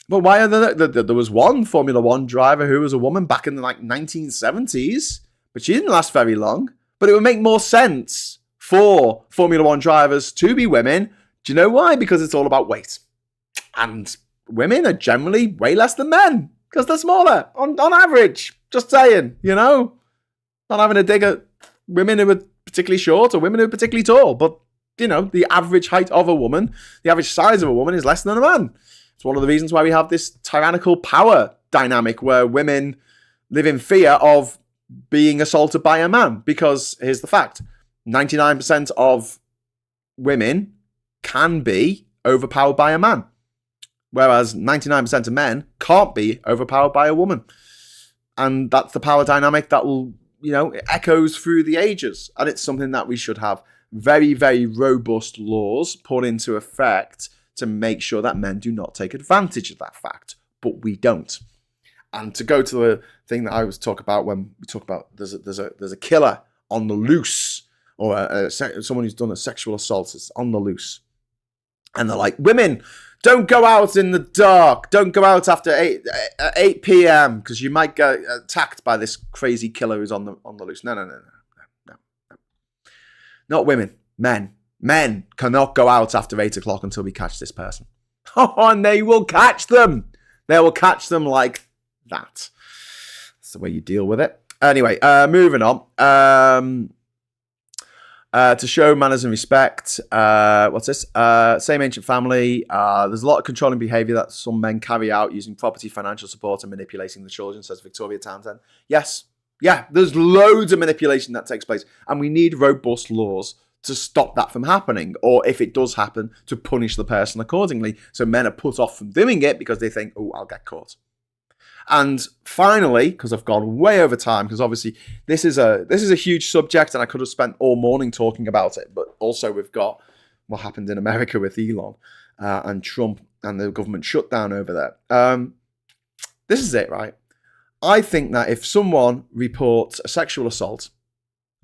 why are there was one Formula One driver who was a woman back in the 1970s, but she didn't last very long. But it would make more sense for Formula One drivers to be women. Do you know why? Because it's all about weight. And women are generally way less than men because they're smaller on average. Just saying, Not having a dig at women who are particularly short or women who are particularly tall. But, the average height of a woman, the average size of a woman is less than a man. It's one of the reasons why we have this tyrannical power dynamic where women live in fear of being assaulted by a man. Because here's the fact. 99% of women can be overpowered by a man. Whereas 99% of men can't be overpowered by a woman. And that's the power dynamic that will, it echoes through the ages. And it's something that we should have very, very robust laws put into effect to make sure that men do not take advantage of that fact. But we don't. And to go to the thing that I was talking about when we talk about there's a killer on the loose, or someone who's done a sexual assault is on the loose. And they're like, women, don't go out in the dark. Don't go out after 8 p.m. because you might get attacked by this crazy killer who's on the loose. No. Not women. Men. Men cannot go out after 8 o'clock until we catch this person. Oh, and they will catch them. They will catch them like that. That's the way you deal with it. Anyway, moving on. To show manners and respect. What's this? Same ancient family. There's a lot of controlling behaviour that some men carry out using property, financial support and manipulating the children, says Victoria Townsend. Yes. Yeah, there's loads of manipulation that takes place. And we need robust laws to stop that from happening. Or if it does happen, to punish the person accordingly. So men are put off from doing it because they think, oh, I'll get caught. And finally, because I've gone way over time, because obviously this is a huge subject and I could have spent all morning talking about it, but also we've got what happened in America with Elon and Trump and the government shutdown over there. This is it, right? I think that if someone reports a sexual assault,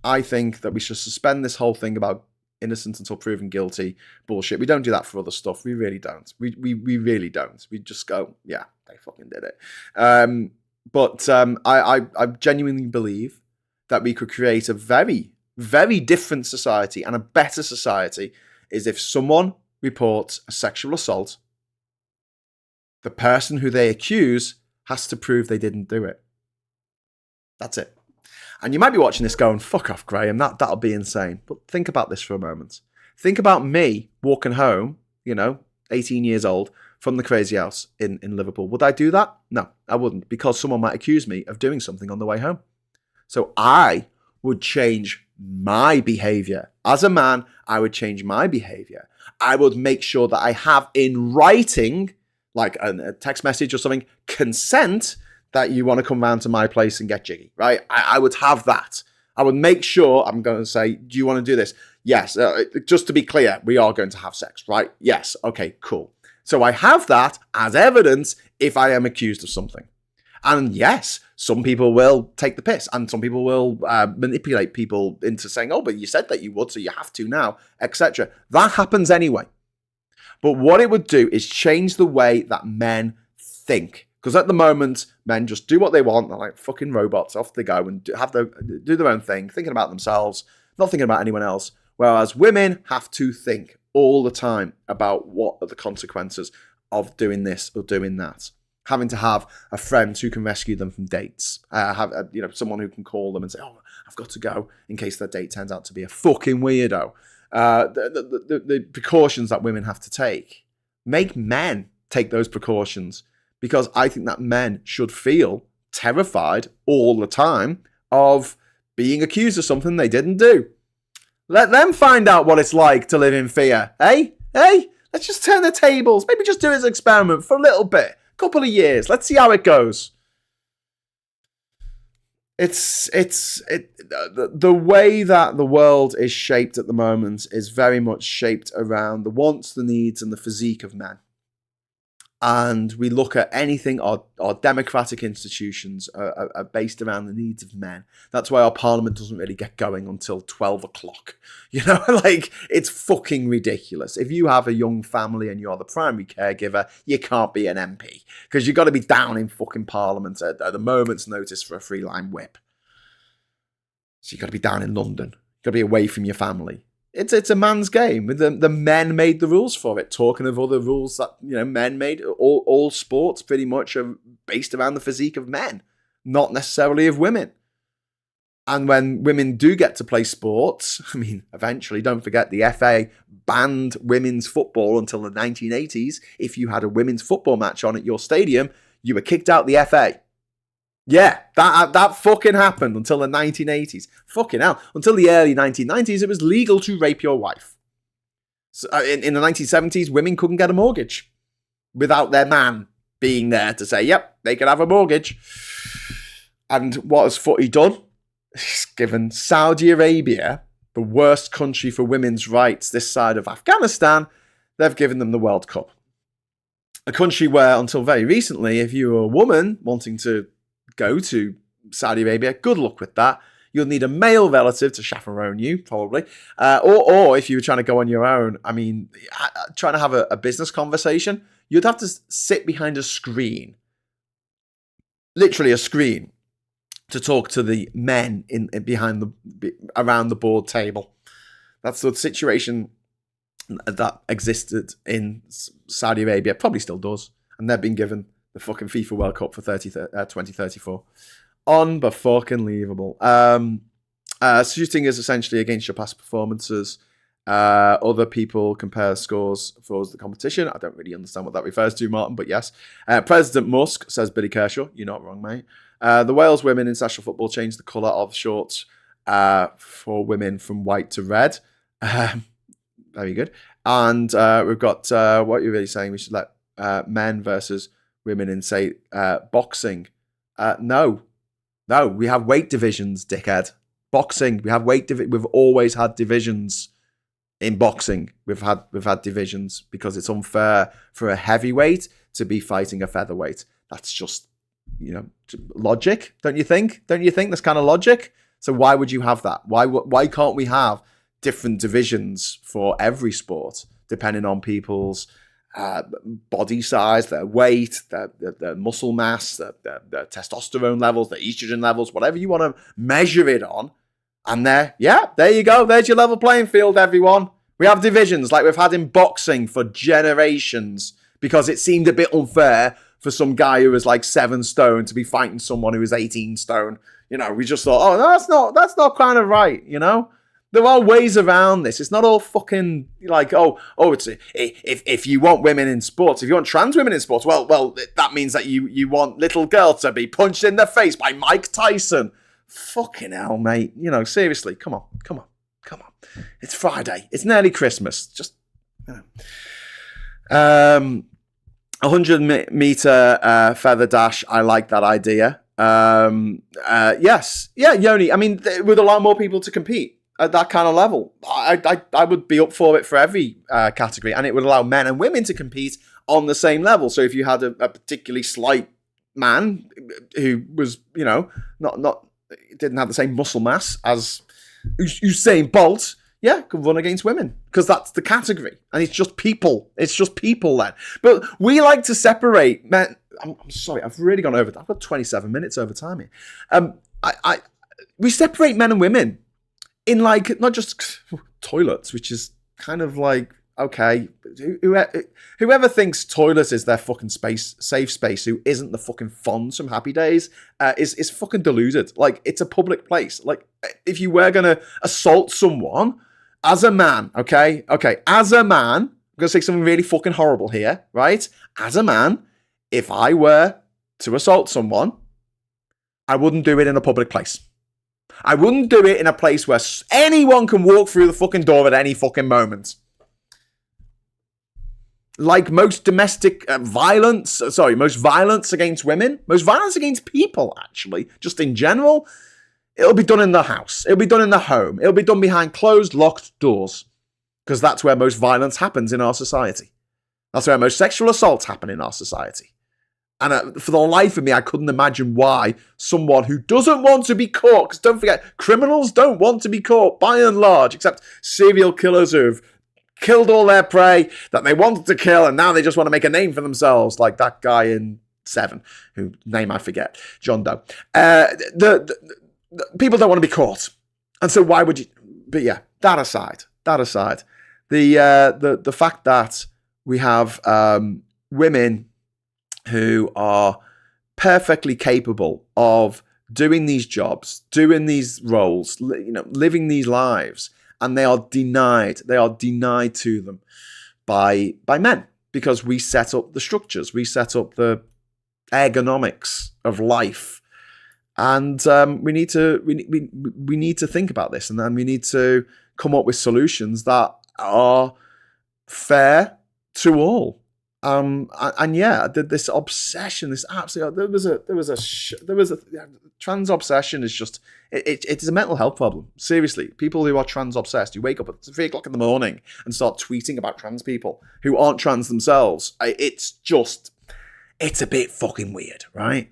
I think that we should suspend this whole thing about innocent until proven guilty bullshit. We don't do that for other stuff. We really don't. We really don't. We just go, yeah, they fucking did it. I genuinely believe that we could create a very, very different society, and a better society is if someone reports a sexual assault, the person who they accuse has to prove they didn't do it. That's it. And you might be watching this going, fuck off, Graham, that'll be insane. But think about this for a moment. Think about me walking home, 18 years old, from the crazy house in Liverpool. Would I do that? No, I wouldn't, because someone might accuse me of doing something on the way home. So I would change my behavior. As a man, I would change my behavior. I would make sure that I have in writing, like a text message or something, consent that you want to come round to my place and get jiggy, right? I would have that. I would make sure, I'm going to say, do you want to do this? Yes. Just to be clear, we are going to have sex, right? Yes. Okay, cool. So I have that as evidence if I am accused of something. And yes, some people will take the piss and some people will manipulate people into saying, oh, but you said that you would, so you have to now, etc. That happens anyway. But what it would do is change the way that men think. Because at the moment, men just do what they want. They're like fucking robots. Off they go and do their own thing, thinking about themselves, not thinking about anyone else. Whereas women have to think all the time about what are the consequences of doing this or doing that. Having to have a friend who can rescue them from dates. Have someone who can call them and say, oh, I've got to go in case their date turns out to be a fucking weirdo. The precautions that women have to take. Make men take those precautions. Because I think that men should feel terrified all the time of being accused of something they didn't do. Let them find out what it's like to live in fear. Hey, let's just turn the tables. Maybe just do it as an experiment for a little bit. A couple of years. Let's see how it goes. The way that the world is shaped at the moment is very much shaped around the wants, the needs, and the physique of men. And we look at anything, our democratic institutions are based around the needs of men. That's why our parliament doesn't really get going until 12 o'clock. It's fucking ridiculous. If you have a young family and you're the primary caregiver, you can't be an MP. Because you've got to be down in fucking parliament at a moment's notice for a three-line whip. So you've got to be down in London. You've got to be away from your family. It's a man's game. The men made the rules for it. Talking of other rules that men made, all sports pretty much are based around the physique of men, not necessarily of women. And when women do get to play sports, eventually, don't forget the FA banned women's football until the 1980s. If you had a women's football match on at your stadium, you were kicked out the FA. Yeah, that fucking happened until the 1980s. Fucking hell. Until the early 1990s, it was legal to rape your wife. So, in the 1970s, women couldn't get a mortgage without their man being there to say, yep, they can have a mortgage. And what has footy done? It's given Saudi Arabia, the worst country for women's rights this side of Afghanistan, they've given them the World Cup. A country where, until very recently, if you were a woman wanting to go to Saudi Arabia, good luck with that. You'll need a male relative to chaperone you, probably. Or if you were trying to go on your own, trying to have a business conversation, you'd have to sit behind a screen. Literally a screen. To talk to the men around the board table. That's the situation that existed in Saudi Arabia. Probably still does. And they've been given the fucking FIFA World Cup for 2034. Unbelievable. Shooting is essentially against your past performances. Other people compare scores for the competition. I don't really understand what that refers to, Martin, but yes. President Musk, says Billy Kershaw. You're not wrong, mate. The Wales women in international football changed the colour of shorts for women from white to red. Very good. And we've got, what you're really saying, we should let men versus women in, say, boxing. No, we have weight divisions, dickhead. Boxing, we have we've always had divisions in boxing. We've had divisions because it's unfair for a heavyweight to be fighting a featherweight. That's just, logic, don't you think? Don't you think that's kind of logic? So why would you have that? Why can't we have different divisions for every sport, depending on people's body size, their weight, their muscle mass, their testosterone levels, their estrogen levels, whatever you want to measure it on. And there you go. There's your level playing field, everyone. We have divisions like we've had in boxing for generations because it seemed a bit unfair for some guy who was like 7 stone to be fighting someone who was 18 stone. We just thought, no, that's not kind of right, There are ways around this. It's not all fucking like, it's if you want women in sports, if you want trans women in sports, well, that means that you want little girl to be punched in the face by Mike Tyson. Fucking hell, mate. Seriously, come on. It's Friday. It's nearly Christmas. Just, 100-meter feather dash. I like that idea. Yes. Yeah, Yoni. I mean, it would allow more people to compete at that kind of level. I would be up for it for every category, and it would allow men and women to compete on the same level. So if you had a particularly slight man who was, not didn't have the same muscle mass as Usain Bolt, yeah, could run against women because that's the category, and it's just people. It's just people then. But we like to separate men. I'm sorry, I've really gone over. I've got 27 minutes over time here. We separate men and women in like not just toilets, which is kind of like okay. Whoever thinks toilet is their fucking safe space, who isn't the fucking Fonz from Happy Days, is fucking deluded. Like it's a public place. Like if you were gonna assault someone as a man, okay, as a man, I'm gonna say something really fucking horrible here, right? As a man, if I were to assault someone, I wouldn't do it in a public place. I wouldn't do it in a place where anyone can walk through the fucking door at any fucking moment. Like most domestic violence against women, most violence against people, actually, just in general, it'll be done in the house. It'll be done in the home. It'll be done behind closed, locked doors. Because that's where most violence happens in our society. That's where most sexual assaults happen in our society. And for the life of me, I couldn't imagine why someone who doesn't want to be caught, because don't forget, criminals don't want to be caught by and large, except serial killers who've killed all their prey that they wanted to kill, and now they just want to make a name for themselves, like that guy in Seven, whose name I forget, John Doe. The people don't want to be caught, and so why would you? But yeah, that aside, the fact that we have women who are perfectly capable of doing these jobs, doing these roles, living these lives, and they are denied to them by men because we set up the structures, we set up the ergonomics of life, and we need to think about this, and then we need to come up with solutions that are fair to all. And yeah, this obsession, this absolute, there was a trans obsession is just, it's a mental health problem. Seriously, people who are trans obsessed, who wake up at 3 o'clock in the morning and start tweeting about trans people who aren't trans themselves. It's a bit fucking weird, right?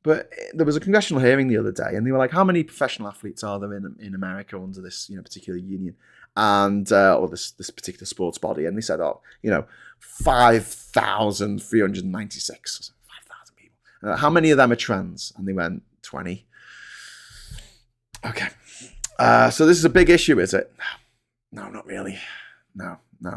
But there was a congressional hearing the other day, and they were like, how many professional athletes are there in America under this, particular union? And or this particular sports body, and they said, 5,396, 5,000 people. How many of them are trans? And they went 20. Okay, so this is a big issue, is it? No, not really. No.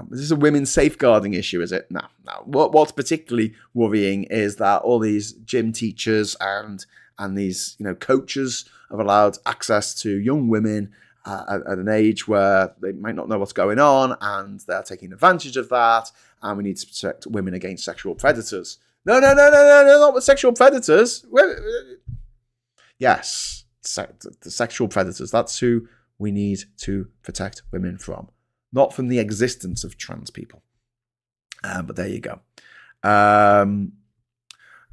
This is a women's safeguarding issue, is it? No. What's particularly worrying is that all these gym teachers and these coaches have allowed access to young women at an age where they might not know what's going on, and they're taking advantage of that, and we need to protect women against sexual predators. No, not with sexual predators. Yes, the sexual predators. That's who we need to protect women from, not from the existence of trans people. But there you go. And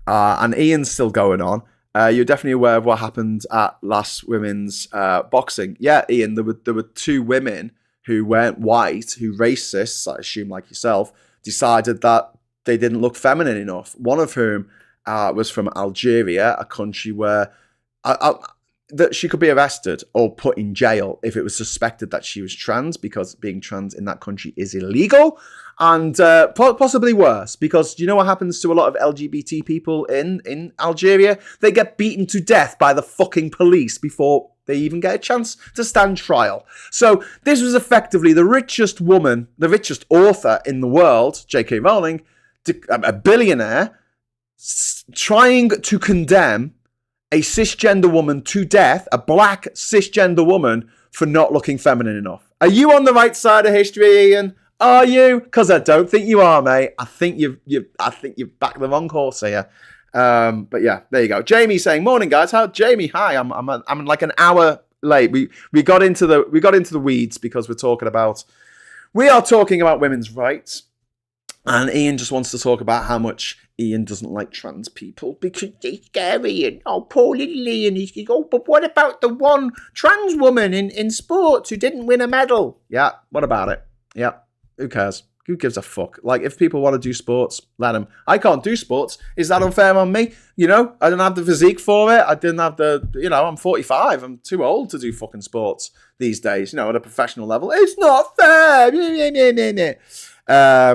Ian's still going on. You're definitely aware of what happened at last women's boxing. Yeah, Ian, there were 2 women who weren't white, who racists, I assume like yourself, decided that they didn't look feminine enough. One of whom was from Algeria, a country where that she could be arrested or put in jail if it was suspected that she was trans, because being trans in that country is illegal. And possibly worse, because you know what happens to a lot of LGBT people in Algeria? They get beaten to death by the fucking police before they even get a chance to stand trial. So this was effectively the richest woman, the richest author in the world, J.K. Rowling, a billionaire, trying to condemn a cisgender woman to death, a black cisgender woman, for not looking feminine enough. Are you on the right side of history, Ian? Are you? Because I don't think you are, mate. I think you've backed the wrong horse here. But yeah, there you go. Jamie saying, "Morning, guys." Jamie? Hi. I'm like an hour late. We got into the weeds because we are talking about women's rights. And Ian just wants to talk about how much Ian doesn't like trans people because they're scary. And oh, poor little Ian. He's oh, but what about the one trans woman in sports who didn't win a medal? Yeah, what about it? Yeah, who cares? Who gives a fuck? Like, if people want to do sports, let them. I can't do sports. Is that unfair on me? You know, I don't have the physique for it. I didn't have the, I'm 45. I'm too old to do fucking sports these days, at a professional level. It's not fair.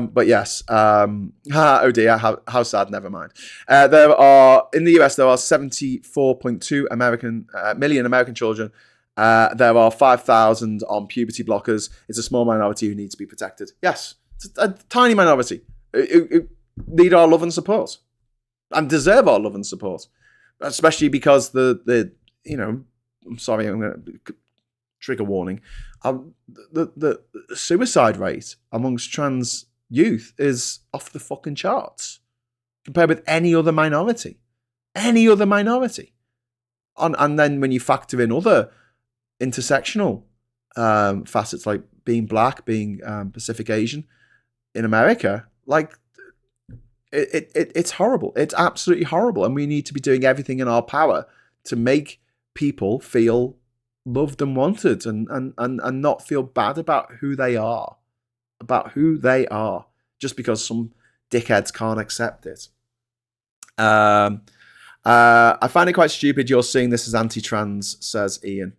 But yes, oh dear, how sad, never mind. In the US, there are 74.2 million American children. There are 5,000 on puberty blockers. It's a small minority who need to be protected. Yes, it's a tiny minority who need our love and support and deserve our love and support, especially because I'm sorry, I'm going to trigger warning. The suicide rate amongst trans youth is off the fucking charts compared with any other minority. And then when you factor in other intersectional facets like being black, being Pacific Asian in America, like it's horrible. It's absolutely horrible, and we need to be doing everything in our power to make people feel loved and wanted, and not feel bad about who they are, just because some dickheads can't accept it. I find it quite stupid you're seeing this as anti-trans, says Ian.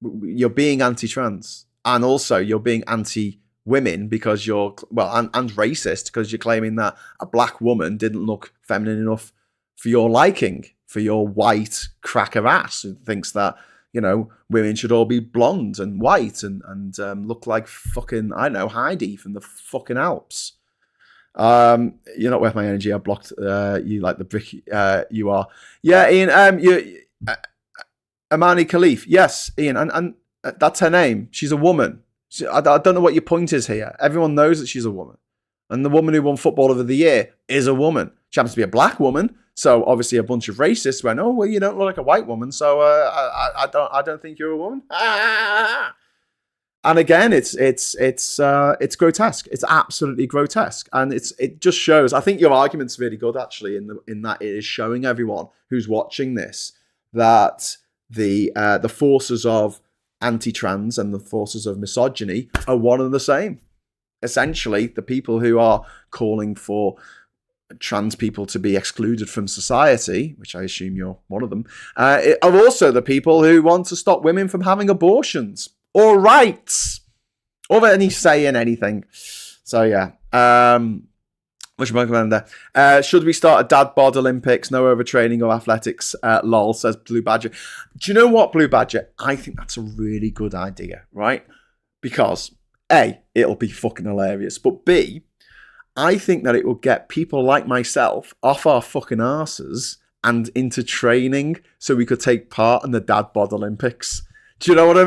You're being anti-trans, and also you're being anti-women because you're, and racist because you're claiming that a black woman didn't look feminine enough for your liking, for your white cracker ass who thinks that, women should all be blonde and white and look like fucking, I don't know, Heidi from the fucking Alps. You're not worth my energy. I blocked you like the brick you are. Yeah, Ian, you Amani Khalif. Yes, Ian, and that's her name. She's a woman. I don't know what your point is here. Everyone knows that she's a woman. And the woman who won Footballer of the Year is a woman. She happens to be a black woman. So obviously a bunch of racists went, oh, well, you don't look like a white woman. So I don't think you're a woman. And again, it's grotesque. It's absolutely grotesque. And it just shows, I think your argument's really good, actually, in that it is showing everyone who's watching this that the forces of anti-trans and the forces of misogyny are one and the same. Essentially, the people who are calling for trans people to be excluded from society, which I assume you're one of them, are also the people who want to stop women from having abortions or rights or any say in anything. So yeah. Which recommend there? Should we start a dad bod Olympics? No overtraining or athletics. Lol, says Blue Badger. Do you know what, Blue Badger? I think that's a really good idea, right? Because A, it'll be fucking hilarious. But B, I think that it will get people like myself off our fucking arses and into training so we could take part in the dad bod Olympics. Do you know what I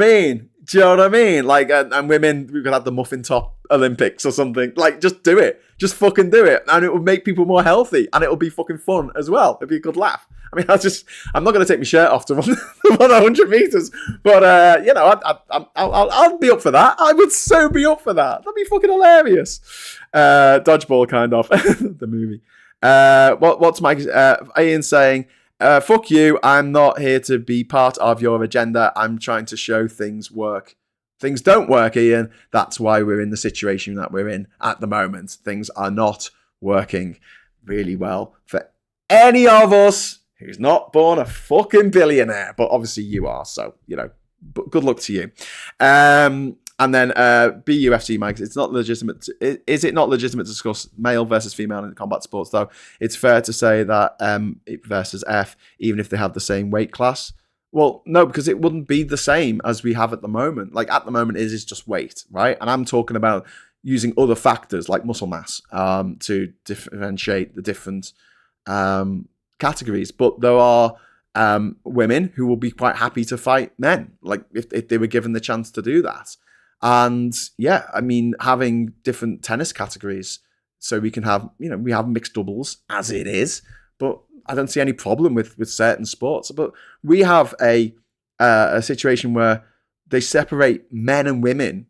mean? Like, and women, we could have the muffin top Olympics or something. Like, just do it. Just fucking do it. And it will make people more healthy. And it will be fucking fun as well. It'll be a good laugh. I mean, I'm not going to take my shirt off to run 100 meters. But, I'll be up for that. I would so be up for that. That'd be fucking hilarious. Dodgeball, kind of. The movie. What's Mike? Ian saying, fuck you, I'm not here to be part of your agenda. I'm trying to show things work. Things don't work, Ian. That's why we're in the situation that we're in at the moment. Things are not working really well for any of us who's not born a fucking billionaire. But obviously you are, so, but good luck to you. And then BUFC, Mike, it's not legitimate. Is it not legitimate to discuss male versus female in combat sports, though? It's fair to say that versus F, even if they have the same weight class. Well, no, because it wouldn't be the same as we have at the moment. Like, at the moment, it is just weight, right? And I'm talking about using other factors like muscle mass to differentiate the different categories. But there are women who will be quite happy to fight men, like if they were given the chance to do that. And yeah, I mean, having different tennis categories so we can have, we have mixed doubles as it is, but I don't see any problem with certain sports. But we have a situation where they separate men and women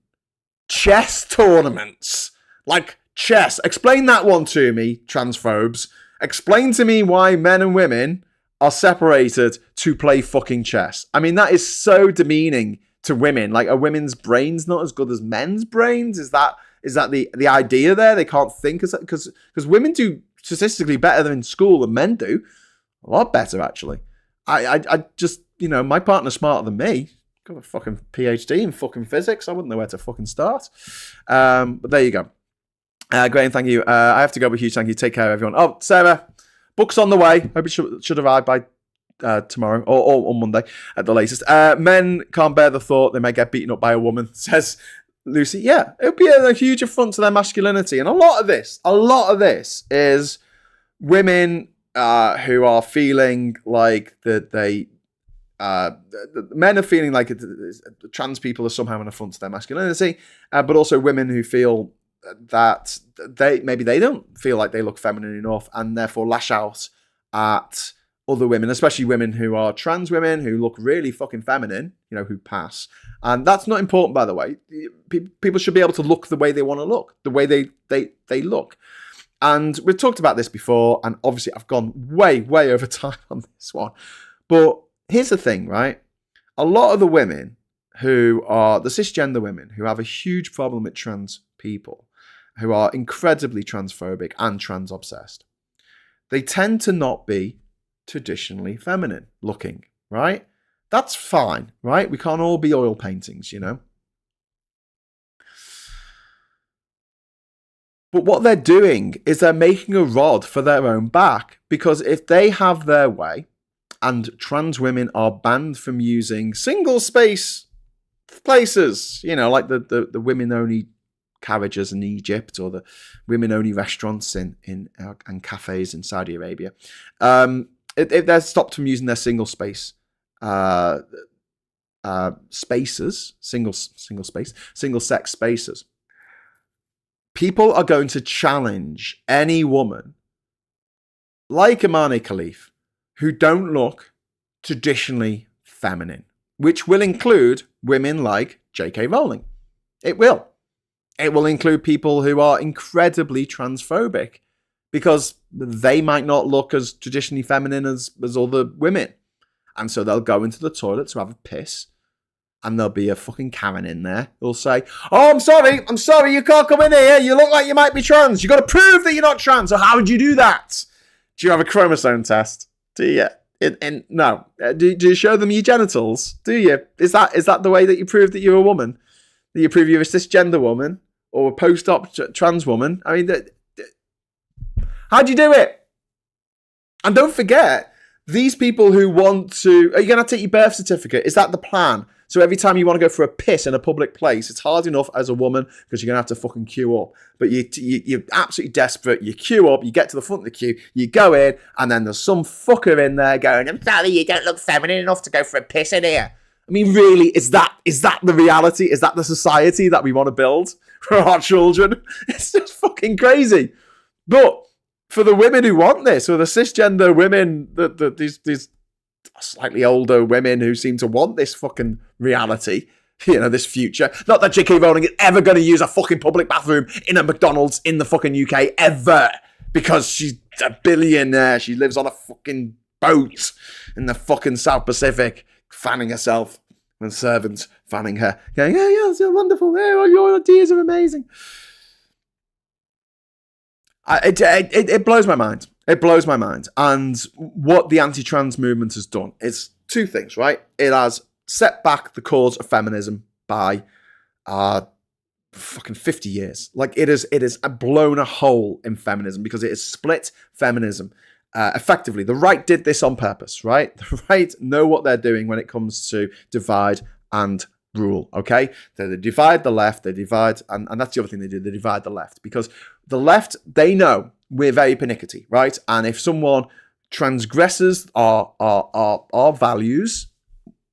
chess tournaments, like Chess. Explain that one to me, transphobes. Explain to me why men and women are separated to play fucking chess. I mean, that is so demeaning to women. Like, are women's brains not as good as men's brains? Is that the idea there? They can't think as because women do statistically better than in school than men do. A lot better, actually. I just, my partner's smarter than me. Got a fucking PhD in fucking physics. I wouldn't know where to fucking start. But there you go. Graham, thank you. I have to go, but huge thank you. Take care, everyone. Oh, Sarah, book's on the way. Hope it should arrive by tomorrow or on Monday at the latest. Men can't bear the thought they may get beaten up by a woman, says Lucy. Yeah, it would be a huge affront to their masculinity. And a lot of this is women who are feeling like that men are feeling like trans people are somehow an affront to their masculinity, but also women who feel that they don't feel like they look feminine enough and therefore lash out at other women, especially women who are trans women who look really fucking feminine, who pass. And that's not important, by the way. People should be able to look the way they want to look, the way they look. And we've talked about this before, and obviously I've gone way over time on this one. But here's the thing, right? A lot of the women who are the cisgender women who have a huge problem with trans people, who are incredibly transphobic and trans obsessed, they tend to not be traditionally feminine looking, right? That's fine, right? We can't all be oil paintings, But what they're doing is they're making a rod for their own back, because if they have their way and trans women are banned from using single space places, like the women-only carriages in Egypt or the women-only restaurants in and cafes in Saudi Arabia, if they're stopped from using their single space spaces, single sex spaces, people are going to challenge any woman like Imani Khalif who don't look traditionally feminine, which will include women like J.K. Rowling. It will. It will include people who are incredibly transphobic because they might not look as traditionally feminine as other women. And so they'll go into the toilet to have a piss, and there'll be a fucking Karen in there who'll say, "Oh, I'm sorry, you can't come in here. You look like you might be trans. You've got to prove that you're not trans." So how would you do that? Do you have a chromosome test? Do you? No. Do you show them your genitals? Do you? Is that the way that you prove that you're a woman? That you prove you're a cisgender woman or a post-op trans woman? I mean, how do you do it? And don't forget, these people who want to... Are you going to take your birth certificate? Is that the plan? So every time you want to go for a piss in a public place, it's hard enough as a woman because you're going to have to fucking queue up. But you're absolutely desperate. You queue up, you get to the front of the queue, you go in, and then there's some fucker in there going, "I'm sorry, you don't look feminine enough to go for a piss in here." I mean, really, is that the reality? Is that the society that we want to build for our children? It's just fucking crazy. But for the women who want this, or the cisgender women, these slightly older women who seem to want this fucking reality, this future. Not that J.K. Rowling is ever going to use a fucking public bathroom in a McDonald's in the fucking UK, ever. Because she's a billionaire. She lives on a fucking boat in the fucking South Pacific, fanning herself, and servants fanning her, going, "Oh, yeah, it's wonderful. Oh, your ideas are amazing." It blows my mind. It blows my mind. And what the anti-trans movement has done is two things, right? It has set back the cause of feminism by fucking 50 years. Like, it has blown a hole in feminism because it has split feminism effectively. The right did this on purpose, right? The right know what they're doing when it comes to divide and rule, okay? They divide the left, they divide, and that's the other thing they do, they divide the left. Because the left, they know we're very pernickety, right? And if someone transgresses our values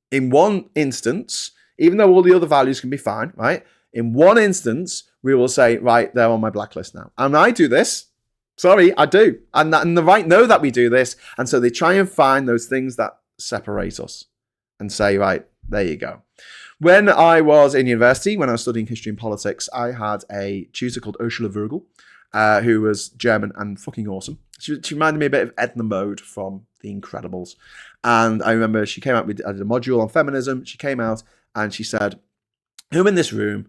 in one instance, even though all the other values can be fine, right? In one instance, we will say, right, they're on my blacklist now. And I do this. Sorry, I do. And the right know that we do this. And so they try and find those things that separate us and say, right, there you go. When I was in university, when I was studying history and politics, I had a tutor called Ursula Virgil. who was German and fucking awesome. She reminded me a bit of Edna Mode from The Incredibles. And I remember she came out with a module on feminism. She came out and she said, who in this room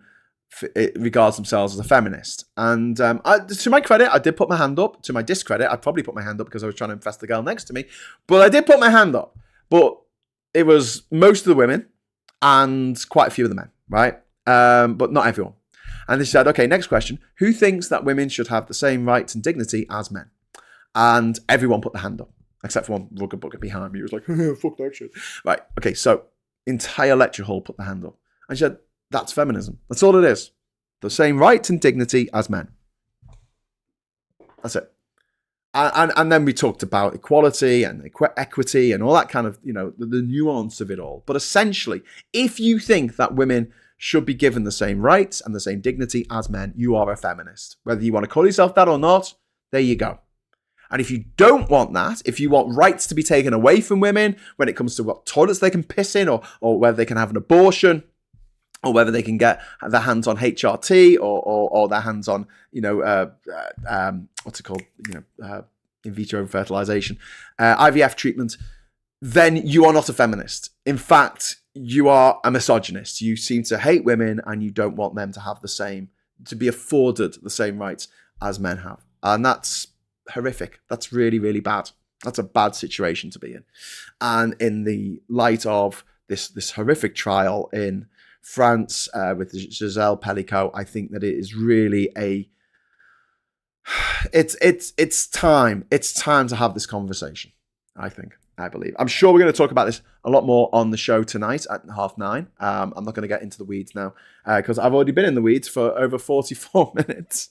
regards themselves as a feminist? And to my credit, I did put my hand up. To my discredit, I'd probably put my hand up because I was trying to impress the girl next to me. But I did put my hand up. But it was most of the women and quite a few of the men, right? But not everyone. And they said, okay, next question. Who thinks that women should have the same rights and dignity as men? And everyone put their hand up, except for one rugged bugger behind me who was like, fuck that shit. Right, okay, so entire lecture hall put their hand up. And she said, that's feminism. That's all it is. The same rights and dignity as men. That's it. And then we talked about equality and equity and all that kind of, the nuance of it all. But essentially, if you think that women should be given the same rights and the same dignity as men, you are a feminist. Whether you want to call yourself that or not, there you go. And if you don't want that, if you want rights to be taken away from women when it comes to what toilets they can piss in or whether they can have an abortion or whether they can get their hands on HRT or their hands on, what's it called? In vitro fertilization, IVF treatment, then you are not a feminist. In fact, you are a misogynist. You seem to hate women and you don't want them to be afforded the same rights as men have. And that's horrific. That's really, really bad. That's a bad situation to be in. And in the light of this horrific trial in France with Giselle Pellicot, I think that it is really it's time to have this conversation. I believe. I'm sure we're going to talk about this a lot more on the show tonight at 9:30. I'm not going to get into the weeds now because I've already been in the weeds for over 44 minutes.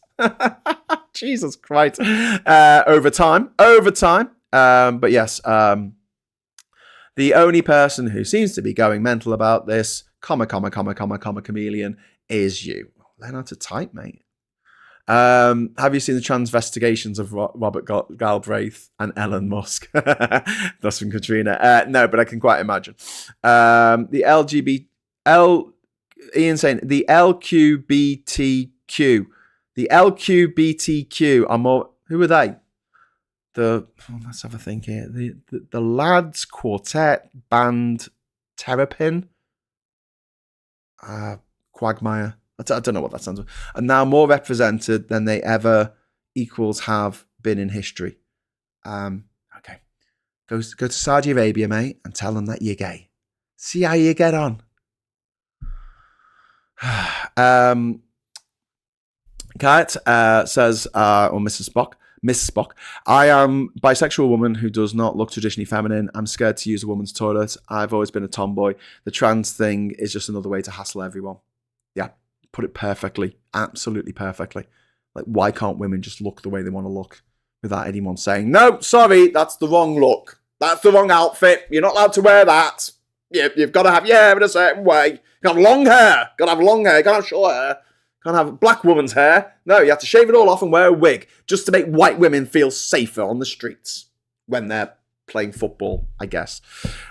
Jesus Christ. Over time. But yes, the only person who seems to be going mental about this, chameleon, is you. Learn how to type, mate. Have you seen the transvestigations of Robert Galbraith and Elon Musk? That's from Katrina. No, but I can quite imagine. Ian saying the LQBTQ. The LQBTQ are more. Who are they? Let's have a think here. The Lads Quartet Band Terrapin. Quagmire. I don't know what that stands for. And now more represented than they ever equals have been in history. Okay. Go to Saudi Arabia, mate, and tell them that you're gay. See how you get on. Kat says, or Mrs. Spock, I am a bisexual woman who does not look traditionally feminine. I'm scared to use a woman's toilet. I've always been a tomboy. The trans thing is just another way to hassle everyone. Yeah. Put it perfectly, absolutely perfectly. Like, why can't women just look the way they want to look without anyone saying, no, sorry, that's the wrong look. That's the wrong outfit. You're not allowed to wear that. You've got to have your hair in a certain way. You got to have long hair. Got to have long hair. Got to have short hair. Can't have a black woman's hair. No, you have to shave it all off and wear a wig just to make white women feel safer on the streets when they're playing football, I guess.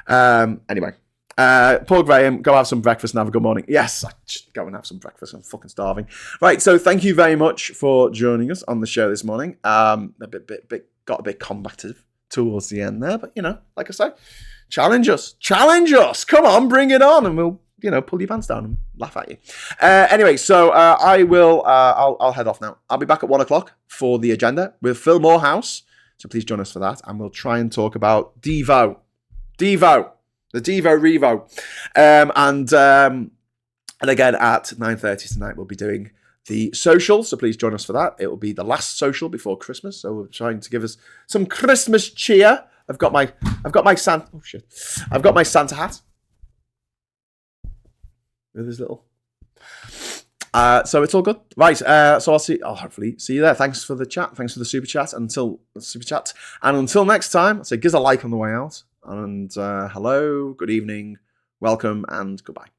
Anyway. Paul Graham, go have some breakfast and have a good morning. Yes, I should go and have some breakfast. I'm fucking starving. Right, so thank you very much for joining us on the show this morning. Got a bit combative towards the end there, but like I say, challenge us. Come on, bring it on, and we'll pull your pants down and laugh at you. Anyway, so I'll head off now. I'll be back at 1:00 for the agenda with Phil Morehouse. So please join us for that, and we'll try and talk about Devo. The Devo Revo. And again, at 9:30 tonight, we'll be doing the social. So please join us for that. It will be the last social before Christmas. So we're trying to give us some Christmas cheer. I've got my Santa. Oh shit! I've got my Santa hat with his little. So it's all good, right? So I'll hopefully see you there. Thanks for the chat. Thanks for the super chat. Until next time, I'll say give us a like on the way out. And hello, good evening, welcome, and goodbye.